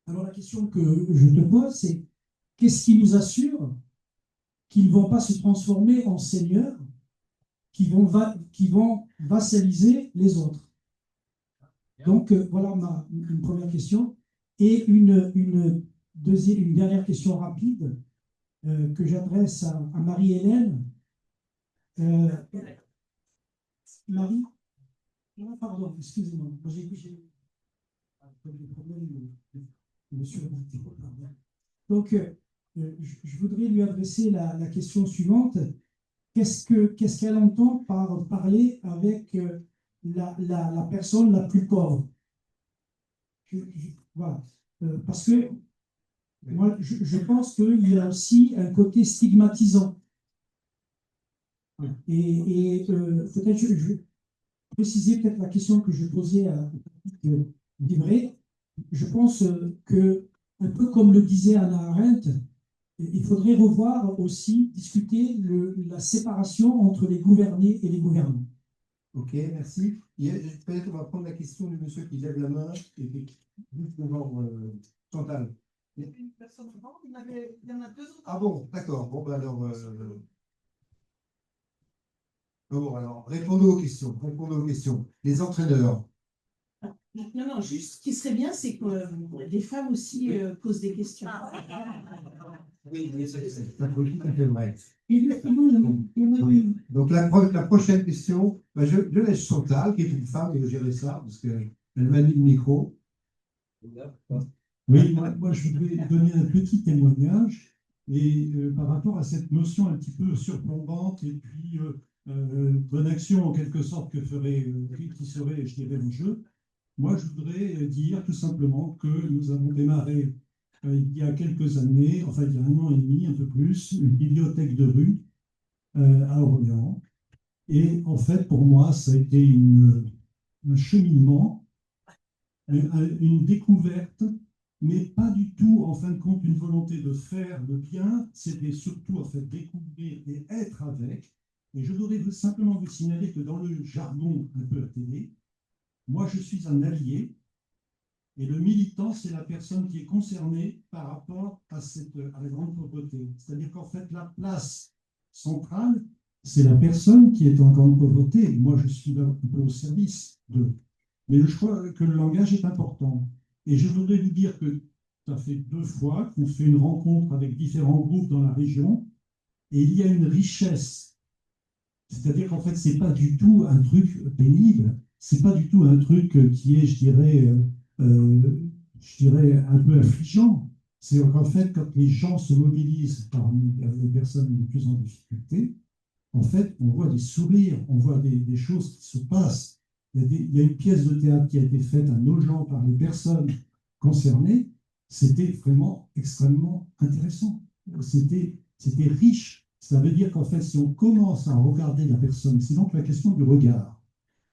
Alors la question que je te pose, c'est qu'est-ce qui nous assure qu'ils ne vont pas se transformer en seigneurs qui vont vassaliser les autres? Donc, voilà une première question. Et une dernière question rapide que j'adresse à Marie-Hélène. Marie? Non, pardon, excusez-moi. J'ai des problèmes monsieur. Donc, je voudrais lui adresser la question suivante. Qu'est-ce qu'elle entend par parler avec la personne la plus pauvre? Voilà. Parce que moi, je pense qu'il y a aussi un côté stigmatisant. Et peut-être je vais préciser peut-être la question que je posais à Vivray. Je pense que, un peu comme le disait Hannah Arendt, il faudrait revoir aussi, discuter la séparation entre les gouvernés et les gouvernants. Ok, merci. Peut-être qu'on va prendre la question du monsieur qui lève la main et qui devant Chantal. Il y avait une personne devant, il y en a deux autres. Ah bon, d'accord. Bon, ben alors, bon, alors, répondons aux questions. Répondons aux questions. Les entraîneurs. Non, juste ce qui serait bien, c'est que les femmes aussi posent des questions. Oui, c'est tout à fait vrai. Oui. Donc, la prochaine question, ben, je laisse Chantal, qui est une femme, et gérer ça, parce qu'elle manie le micro. Oui, moi, je voudrais donner un petit témoignage et par rapport à cette notion un petit peu surplombante et puis bonne action en quelque sorte qui serait, je dirais, le jeu. Moi, je voudrais dire tout simplement que nous avons démarré il y a quelques années, enfin il y a 1 an et demi, un peu plus, une bibliothèque de rue à Orléans. Et en fait, pour moi, ça a été un cheminement, une découverte, mais pas du tout, en fin de compte, une volonté de faire le bien. C'était surtout, en fait, découvrir et être avec. Et je voudrais simplement vous signaler que dans le jargon un peu à télé, moi, je suis un allié. Et le militant, c'est la personne qui est concernée par rapport à la grande pauvreté. C'est-à-dire qu'en fait, la place centrale, c'est la personne qui est en grande pauvreté. Moi, je suis là un peu au service de. Mais je crois que le langage est important. Et je voudrais vous dire que ça fait 2 fois qu'on fait une rencontre avec différents groupes dans la région, et il y a une richesse. C'est-à-dire qu'en fait, ce n'est pas du tout un truc pénible, ce n'est pas du tout un truc qui est, je dirais un peu affligeant. C'est qu'en fait, quand les gens se mobilisent parmi les personnes les plus en difficulté, en fait, on voit des sourires, on voit des choses qui se passent. Il y a une pièce de théâtre qui a été faite à Nogent par les personnes concernées. C'était vraiment extrêmement intéressant. C'était riche. Ça veut dire qu'en fait, si on commence à regarder la personne, c'est donc la question du regard.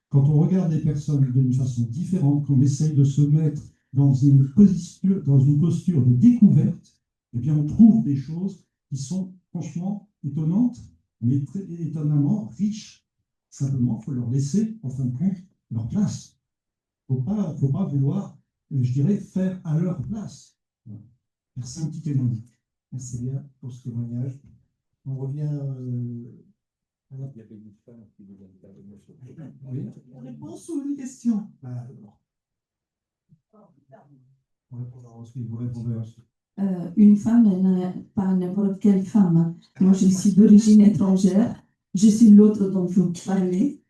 Quand on regarde les personnes d'une façon différente, qu'on essaye de se mettre dans une posture de découverte, eh bien, on trouve des choses qui sont franchement étonnantes, mais très étonnamment riches. Simplement, il faut leur laisser, en fin de compte, leur place. Il ne faut pas vouloir, je dirais, faire à leur place. Merci, un petit témoignage. Merci bien pour ce témoignage. On revient. Il y avait une femme qui voulait intervenir sur le sujet. Oui. Une réponse ou une question? On répondra ensuite. Vous répondrez ensuite. Une femme, elle n'est pas n'importe quelle femme. Moi, je suis d'origine étrangère. Je suis l'autre dont vous parlez.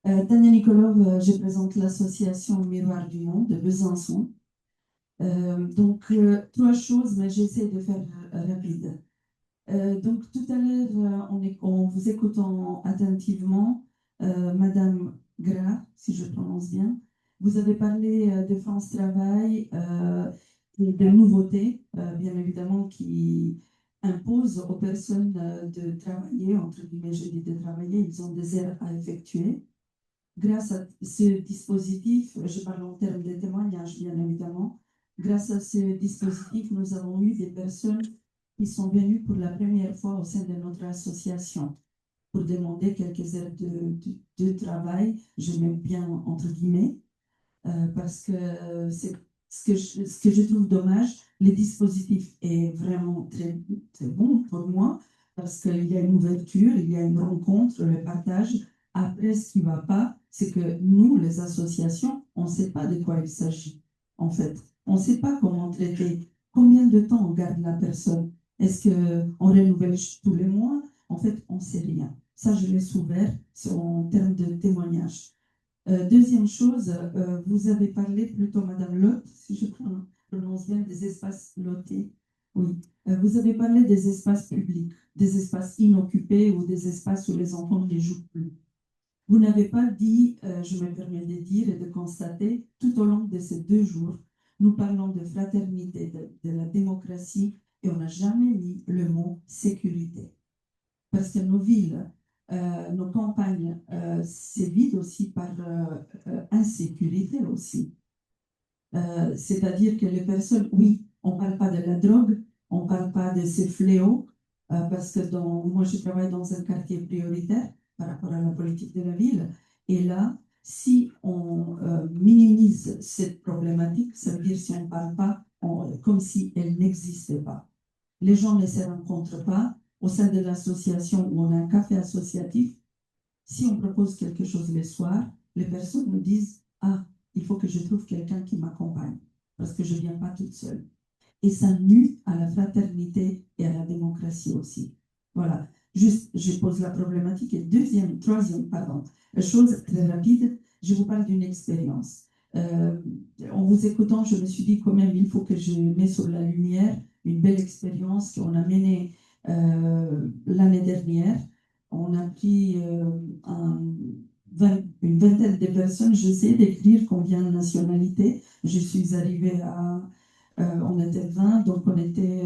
Tania Nikolov, je présente l'association Miroir du Monde de Besançon. Donc, 3 choses, mais j'essaie de faire rapide. Donc, tout à l'heure, en vous écoutant attentivement, Madame Gras, si je prononce bien, vous avez parlé de France Travail et de nouveautés, bien évidemment, qui imposent aux personnes de travailler, entre guillemets, je dis de travailler, ils ont des heures à effectuer. Grâce à ce dispositif, je parle en termes de témoignages, bien évidemment, grâce à ce dispositif, nous avons eu des personnes qui sont venues pour la première fois au sein de notre association pour demander quelques heures de travail, je mets bien entre guillemets, parce que c'est ce que je trouve dommage. Le dispositif est vraiment très, très bon pour moi, parce qu'il y a une ouverture, il y a une rencontre, le partage. Après, ce qui ne va pas, c'est que nous, les associations, on ne sait pas de quoi il s'agit, en fait. On ne sait pas comment traiter. Combien de temps on garde la personne? Est-ce qu'on renouvelle tous les mois? En fait, on ne sait rien. Ça, je laisse ouvert en termes de témoignage. Deuxième chose, vous avez parlé plutôt, Madame Lotte, si je prononce bien, des espaces lotés. Oui, vous avez parlé des espaces publics, des espaces inoccupés ou des espaces où les enfants ne jouent plus. Vous n'avez pas dit, je me permets de dire et de constater, tout au long de ces 2 jours, nous parlons de fraternité, de la démocratie, et on n'a jamais mis le mot sécurité. Parce que nos villes, nos campagnes, c'est vide aussi par insécurité aussi. C'est-à-dire que les personnes, oui, on ne parle pas de la drogue, on ne parle pas de ces fléaux, parce que moi, je travaille dans un quartier prioritaire par rapport à la politique de la ville. Et là, si on minimise cette problématique, ça veut dire si on ne parle pas comme si elle n'existait pas. Les gens ne se rencontrent pas. Au sein de l'association où on a un café associatif, si on propose quelque chose le soir, les personnes nous disent « Ah, il faut que je trouve quelqu'un qui m'accompagne, parce que je ne viens pas toute seule. » Et ça nuit à la fraternité et à la démocratie aussi. Voilà. Juste, je pose la problématique. Et troisième, chose très rapide, je vous parle d'une expérience. En vous écoutant, je me suis dit quand même, il faut que je mette sur la lumière une belle expérience qu'on a menée l'année dernière. On a pris une vingtaine de personnes. J'essaie d'écrire combien de nationalités. Je suis arrivée on était 20, donc on était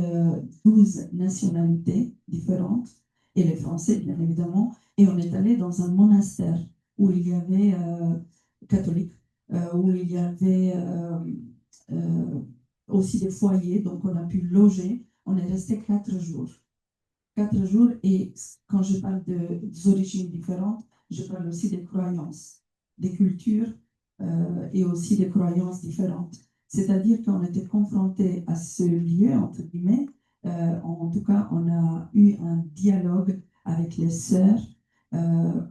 12 nationalités différentes, et les Français, bien évidemment. Et on est allé dans un monastère où il y avait catholiques, où il y avait aussi des foyers, donc on a pu loger. On est resté 4 jours. 4 jours, et quand je parle des origines différentes, je parle aussi des croyances, des cultures et aussi des croyances différentes. C'est-à-dire qu'on était confronté à ce lieu, entre guillemets, en tout cas, on a eu un dialogue avec les sœurs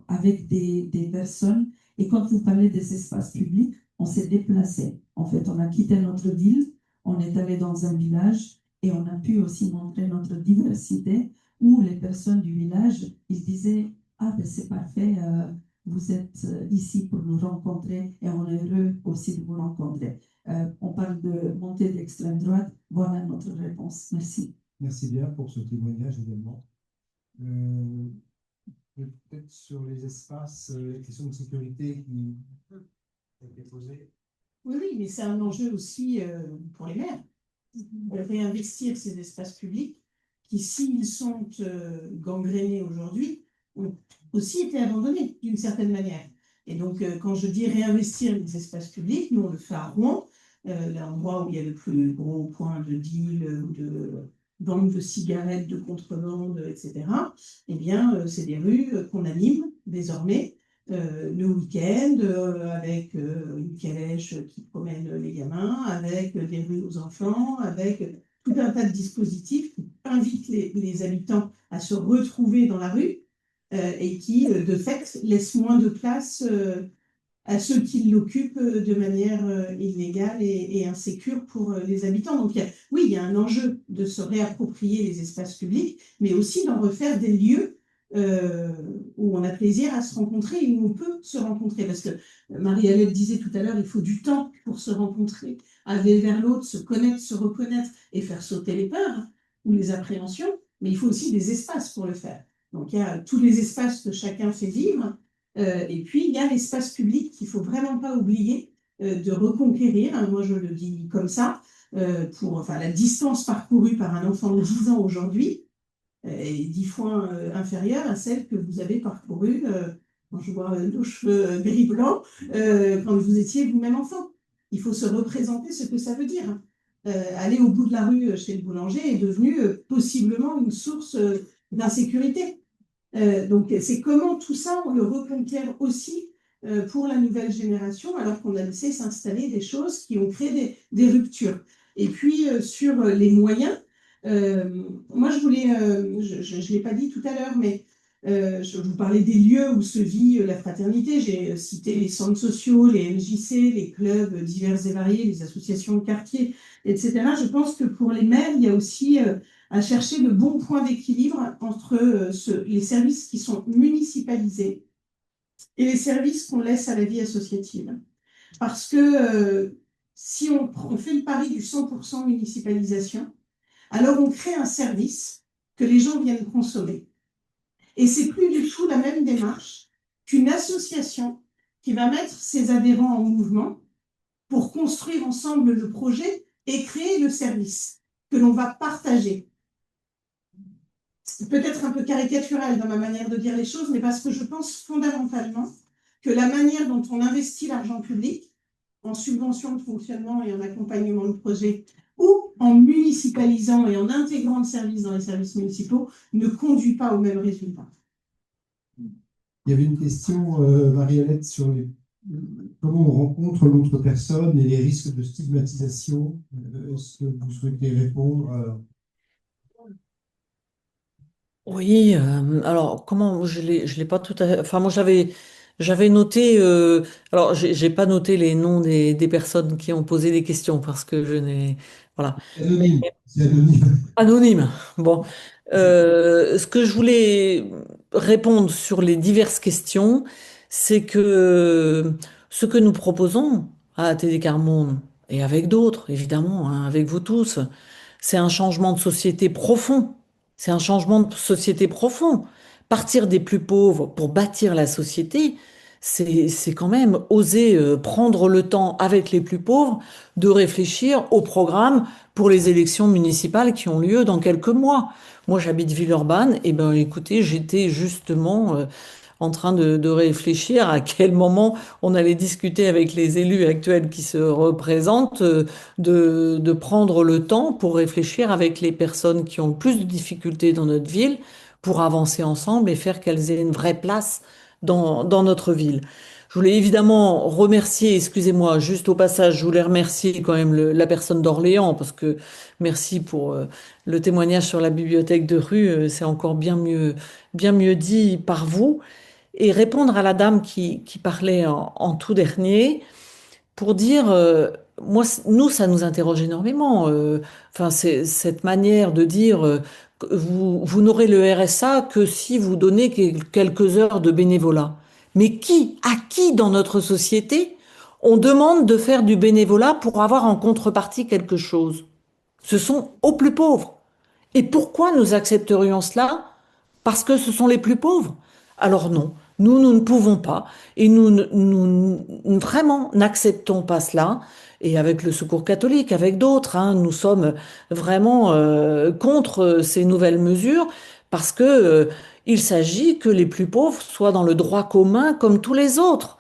avec des personnes. Et quand vous parlez des espaces publics, on s'est déplacé. En fait, on a quitté notre ville, on est allé dans un village et on a pu aussi montrer notre diversité où les personnes du village, ils disaient, ah ben c'est parfait, vous êtes ici pour nous rencontrer et on est heureux aussi de vous rencontrer. On parle de montée d'extrême droite, voilà notre réponse. Merci. Merci bien pour ce témoignage également. Peut-être sur les espaces, les questions de sécurité qui ont été posées. Oui, oui, mais c'est un enjeu aussi pour les maires. Réinvestir ces espaces publics qui, s'ils sont gangrénés aujourd'hui, ont aussi été abandonnés d'une certaine manière. Et donc, quand je dis réinvestir les espaces publics, nous on le fait à Rouen, l'endroit où il y a le plus gros point de deal, de vente de cigarettes, de contrebande, etc. Eh bien, c'est des rues qu'on anime désormais le week-end avec une calèche qui promène les gamins, avec des rues aux enfants, avec tout un tas de dispositifs qui invitent les habitants à se retrouver dans la rue et qui, de fait, laissent moins de place à ceux qui l'occupent de manière illégale et insécure pour les habitants. Donc, oui, il y a un enjeu de se réapproprier les espaces publics, mais aussi d'en refaire des lieux où on a plaisir à se rencontrer et où on peut se rencontrer. Parce que Marie-Alette disait tout à l'heure, il faut du temps pour se rencontrer, aller vers l'autre, se connaître, se reconnaître et faire sauter les peurs ou les appréhensions, mais il faut aussi des espaces pour le faire. Donc, il y a tous les espaces que chacun fait vivre, et puis il y a l'espace public qu'il ne faut vraiment pas oublier de reconquérir. Moi, je le dis comme ça, la distance parcourue par un enfant de 10 ans aujourd'hui, est 10 fois inférieure à celle que vous avez parcourue quand je vois nos cheveux gris-blancs, quand vous étiez vous-même enfant. Il faut se représenter ce que ça veut dire. Aller au bout de la rue chez le boulanger est devenu possiblement une source d'insécurité. Donc c'est comment tout ça, on le reconquiert aussi pour la nouvelle génération, alors qu'on a laissé s'installer des choses qui ont créé des ruptures. Et puis sur les moyens, moi, je voulais, je ne l'ai pas dit tout à l'heure, mais je vous parlais des lieux où se vit la fraternité. J'ai cité les centres sociaux, les MJC, les clubs divers et variés, les associations de quartier, etc. Je pense que pour les maires, il y a aussi à chercher le bon point d'équilibre entre les services qui sont municipalisés et les services qu'on laisse à la vie associative. Parce que si on fait le pari du 100% municipalisation, alors on crée un service que les gens viennent consommer. Et c'est plus du tout la même démarche qu'une association qui va mettre ses adhérents en mouvement pour construire ensemble le projet et créer le service que l'on va partager. C'est peut-être un peu caricatural dans ma manière de dire les choses, mais parce que je pense fondamentalement que la manière dont on investit l'argent public, en subvention de fonctionnement et en accompagnement de projet, ou en municipalisant et en intégrant le service dans les services municipaux, ne conduit pas au même résultat. Il y avait une question, Marie-Alette, sur comment on rencontre l'autre personne et les risques de stigmatisation. Est-ce que vous souhaitez répondre Oui, alors comment je l'ai pas tout à fait. Enfin, moi j'avais noté. Alors, j'ai pas noté les noms des personnes qui ont posé des questions parce que je n'ai. Voilà. Anonyme, c'est anonyme. Anonyme. Bon. Ce que je voulais répondre sur les diverses questions, c'est que ce que nous proposons à TD Carmonde et avec d'autres, évidemment, hein, avec vous tous, c'est un changement de société profond. C'est un changement de société profond. Partir des plus pauvres pour bâtir la société, c'est quand même oser prendre le temps avec les plus pauvres de réfléchir au programme pour les élections municipales qui ont lieu dans quelques mois. Moi, j'habite Villeurbanne, et ben écoutez, j'étais justement en train de réfléchir à quel moment on allait discuter avec les élus actuels qui se représentent, de prendre le temps pour réfléchir avec les personnes qui ont le plus de difficultés dans notre ville pour avancer ensemble et faire qu'elles aient une vraie place dans notre ville. Je voulais évidemment remercier, excusez-moi, juste au passage, je voulais remercier quand même la personne d'Orléans, parce que merci pour le témoignage sur la bibliothèque de rue, c'est encore bien mieux dit par vous. et répondre à la dame qui parlait en tout dernier pour dire, moi, nous, ça nous interroge énormément. Enfin, c'est cette manière de dire, que vous n'aurez le RSA que si vous donnez quelques heures de bénévolat. Mais à qui dans notre société, on demande de faire du bénévolat pour avoir en contrepartie quelque chose? Ce sont aux plus pauvres. Et pourquoi nous accepterions cela? Parce que ce sont les plus pauvres. Alors non, nous ne pouvons pas. Et nous vraiment n'acceptons pas cela. Et avec le Secours catholique, avec d'autres, hein, nous sommes vraiment contre ces nouvelles mesures parce que il s'agit que les plus pauvres soient dans le droit commun comme tous les autres.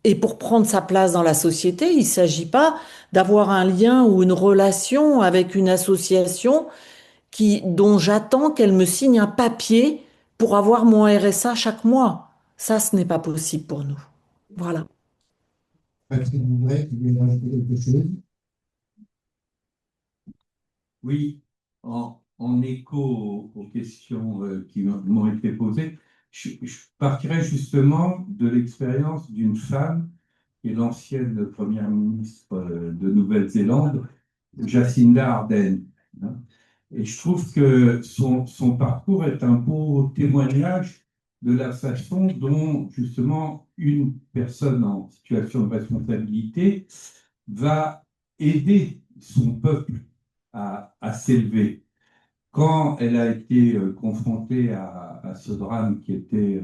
Et pour prendre sa place dans la société, il ne s'agit pas d'avoir un lien ou une relation avec une association dont j'attends qu'elle me signe un papier pour avoir mon RSA chaque mois. Ça, ce n'est pas possible pour nous. Voilà. Patrick Boudret, qui vient rajouter quelque chose. Oui, en écho aux questions qui m'ont été posées, je partirais justement de l'expérience d'une femme qui est l'ancienne première ministre de Nouvelle-Zélande, Jacinda Ardern, hein. Et je trouve que son parcours est un beau témoignage de la façon dont, justement, une personne en situation de responsabilité va aider son peuple à s'élever. Quand elle a été confrontée à ce drame qui était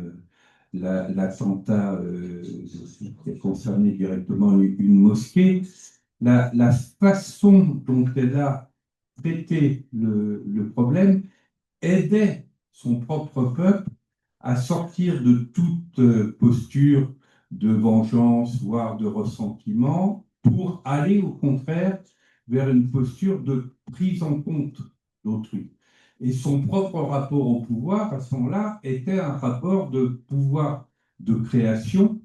l'attentat qui concernait directement une mosquée, la façon dont elle a traité le problème aidait son propre peuple à sortir de toute posture de vengeance, voire de ressentiment, pour aller au contraire vers une posture de prise en compte d'autrui. Et son propre rapport au pouvoir, à ce moment-là, était un rapport de pouvoir de création,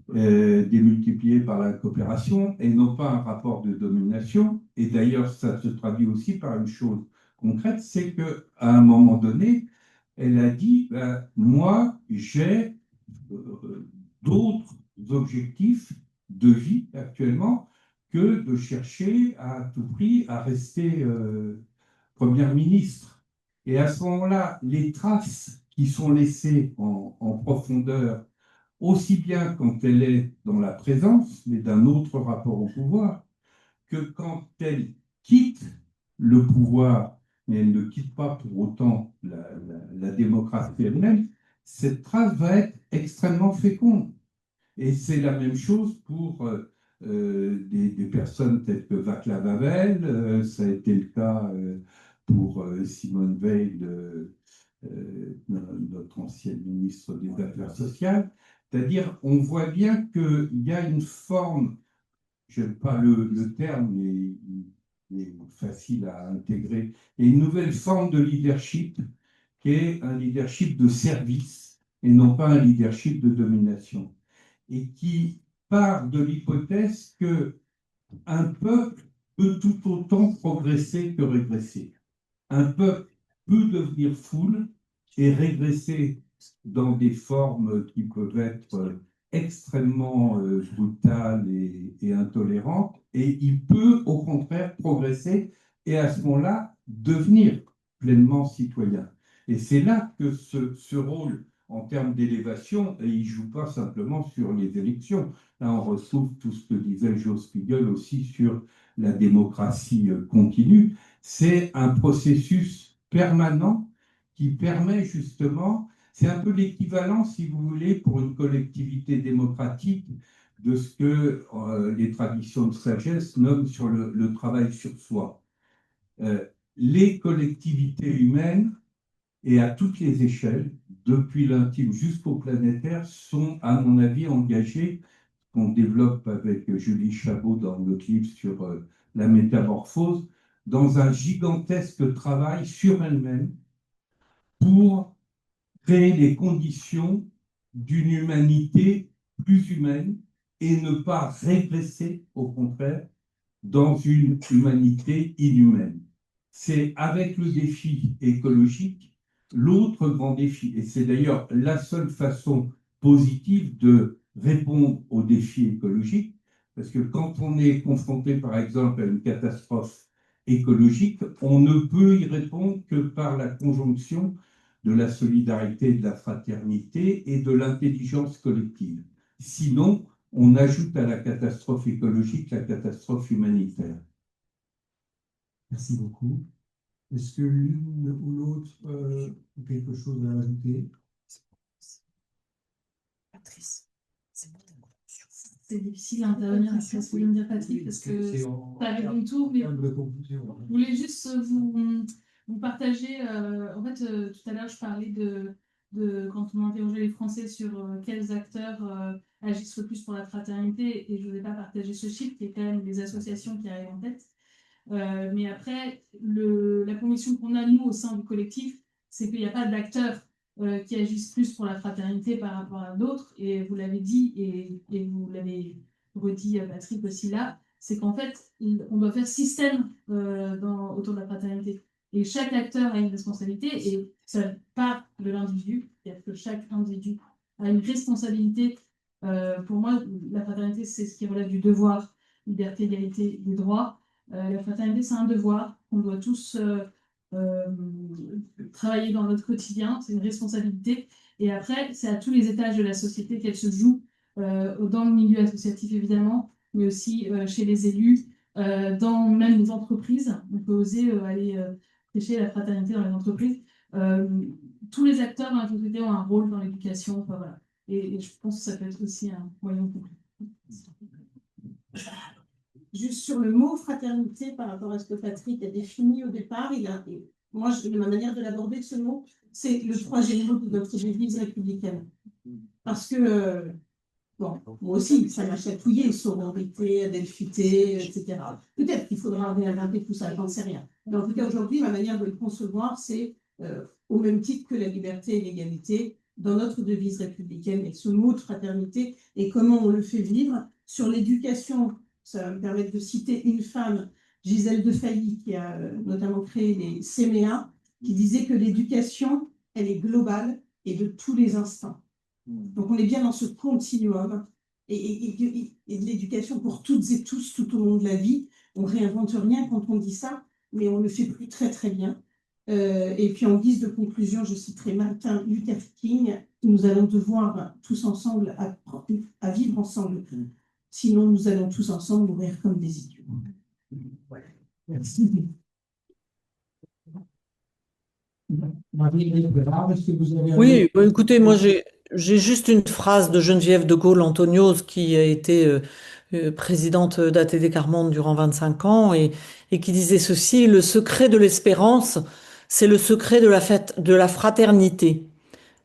démultiplié par la coopération, et non pas un rapport de domination. Et d'ailleurs, ça se traduit aussi par une chose concrète, c'est qu'à un moment donné, elle a dit, moi, j'ai d'autres objectifs de vie actuellement que de chercher à tout prix à rester première ministre. Et à ce moment-là, les traces qui sont laissées en profondeur, aussi bien quand elle est dans la présence, mais d'un autre rapport au pouvoir, que quand elle quitte le pouvoir, mais elle ne quitte pas pour autant la démocratie elle-même, cette trace va être extrêmement féconde. Et c'est la même chose pour des personnes telles que Václav Havel, ça a été le cas pour Simone Veil, notre ancienne ministre des Affaires sociales. C'est-à-dire, on voit bien qu'il y a une forme, je n'aime pas le terme, mais il est facile à intégrer, et une nouvelle forme de leadership qui est un leadership de service et non pas un leadership de domination, et qui part de l'hypothèse qu'un peuple peut tout autant progresser que régresser. Un peuple peut devenir foule et régresser dans des formes qui peuvent être extrêmement brutales et intolérantes, et il peut au contraire progresser et à ce moment-là devenir pleinement citoyen. Et c'est là que ce rôle en termes d'élévation, et il ne joue pas simplement sur les élections. Là, on retrouve tout ce que disait Jo Spiegel aussi sur la démocratie continue. C'est un processus permanent qui permet justement, c'est un peu l'équivalent, si vous voulez, pour une collectivité démocratique, de ce que les traditions de sagesse nomment sur le travail sur soi. Les collectivités humaines, et à toutes les échelles, depuis l'intime jusqu'au planétaire, sont, à mon avis, engagées, qu'on développe avec Julie Chabot dans notre livre sur la métamorphose, dans un gigantesque travail sur elles-mêmes pour créer les conditions d'une humanité plus humaine et ne pas régresser, au contraire, dans une humanité inhumaine. C'est avec le défi écologique l'autre grand défi. Et c'est d'ailleurs la seule façon positive de répondre aux défis écologiques, parce que quand on est confronté, par exemple, à une catastrophe écologique, on ne peut y répondre que par la conjonction de la solidarité, de la fraternité et de l'intelligence collective. Sinon, on ajoute à la catastrophe écologique la catastrophe humanitaire. Merci beaucoup. Est-ce que l'une ou l'autre a quelque chose à ajouter? Patrice, c'est bon. C'est difficile à intervenir après ce que vient de dire Patrick, parce que ça répond tout, mais je voulais juste vous partager. En fait, tout à l'heure, je parlais de quand on interrogeait les Français sur quels acteurs agissent le plus pour la fraternité, et je ne vous ai pas partagé ce chiffre, qui est quand même des associations qui arrivent en tête. Mais après, la conviction qu'on a, nous, au sein du collectif, c'est qu'il n'y a pas d'acteurs qui agissent plus pour la fraternité par rapport à d'autres, et vous l'avez dit, et vous l'avez redit Patrick aussi là, c'est qu'en fait, on doit faire système autour de la fraternité. Et chaque acteur a une responsabilité, et ça part de l'individu, c'est-à-dire que chaque individu a une responsabilité. Pour moi, la fraternité, c'est ce qui relève du devoir, liberté, égalité, des droits. La fraternité, c'est un devoir qu'on doit tous travailler dans notre quotidien, c'est une responsabilité. Et après, c'est à tous les étages de la société qu'elle se joue, dans le milieu associatif évidemment, mais aussi chez les élus, dans même les entreprises. On peut oser aller prêcher la fraternité dans les entreprises. Tous les acteurs dans la société ont un rôle dans l'éducation. Enfin, voilà. Et je pense que ça peut être aussi un moyen complet. Juste sur le mot fraternité, par rapport à ce que Patrick a défini au départ, ma manière de l'aborder, ce mot, c'est le troisième mot de notre devise républicaine. Parce que, bon, moi aussi, ça m'a chatouillé, sororité, adelphité, etc. Peut-être qu'il faudra réinventer tout ça, j'en sais rien. Mais en tout cas, aujourd'hui, ma manière de le concevoir, c'est au même titre que la liberté et l'égalité, dans notre devise républicaine, et ce mot de fraternité, et comment on le fait vivre sur l'éducation. Ça va me permettre de citer une femme, Gisèle Defailly, qui a notamment créé les CMEA, qui disait que l'éducation, elle est globale et de tous les instants. Donc on est bien dans ce continuum et de l'éducation pour toutes et tous tout au long de la vie. On ne réinvente rien quand on dit ça, mais on le fait plus très très bien. Et puis en guise de conclusion, je citerai Martin Luther King, nous allons devoir tous ensemble à vivre ensemble. Sinon, nous allons tous ensemble mourir comme des idiots. Voilà. Merci. Est-ce que vous avez Oui, écoutez, moi j'ai juste une phrase de Geneviève de Gaulle-Antonios qui a été présidente d'ATD Quart Monde durant 25 ans et qui disait ceci: le secret de l'espérance, c'est le secret de la fraternité.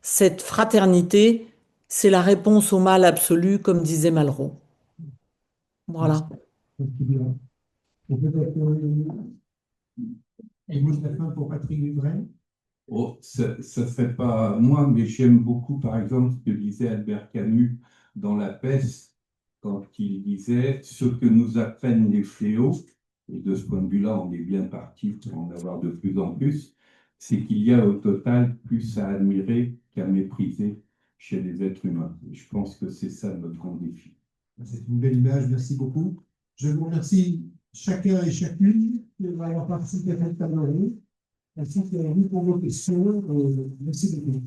Cette fraternité, c'est la réponse au mal absolu, comme disait Malraux. Voilà. Et peut-être un mot de la fin pour Patrick Duvray. Oh, ça ne serait pas moi, mais j'aime beaucoup, par exemple, ce que disait Albert Camus dans La Peste, quand il disait ce que nous apprennent les fléaux, et de ce point de vue-là, on est bien parti pour en avoir de plus en plus, c'est qu'il y a au total plus à admirer qu'à mépriser chez les êtres humains. Et je pense que c'est ça notre grand défi. C'est une belle image, merci beaucoup. Je vous remercie chacun et chacune d'avoir participé à cette table ronde, ainsi que vous pour vos questions. Merci beaucoup.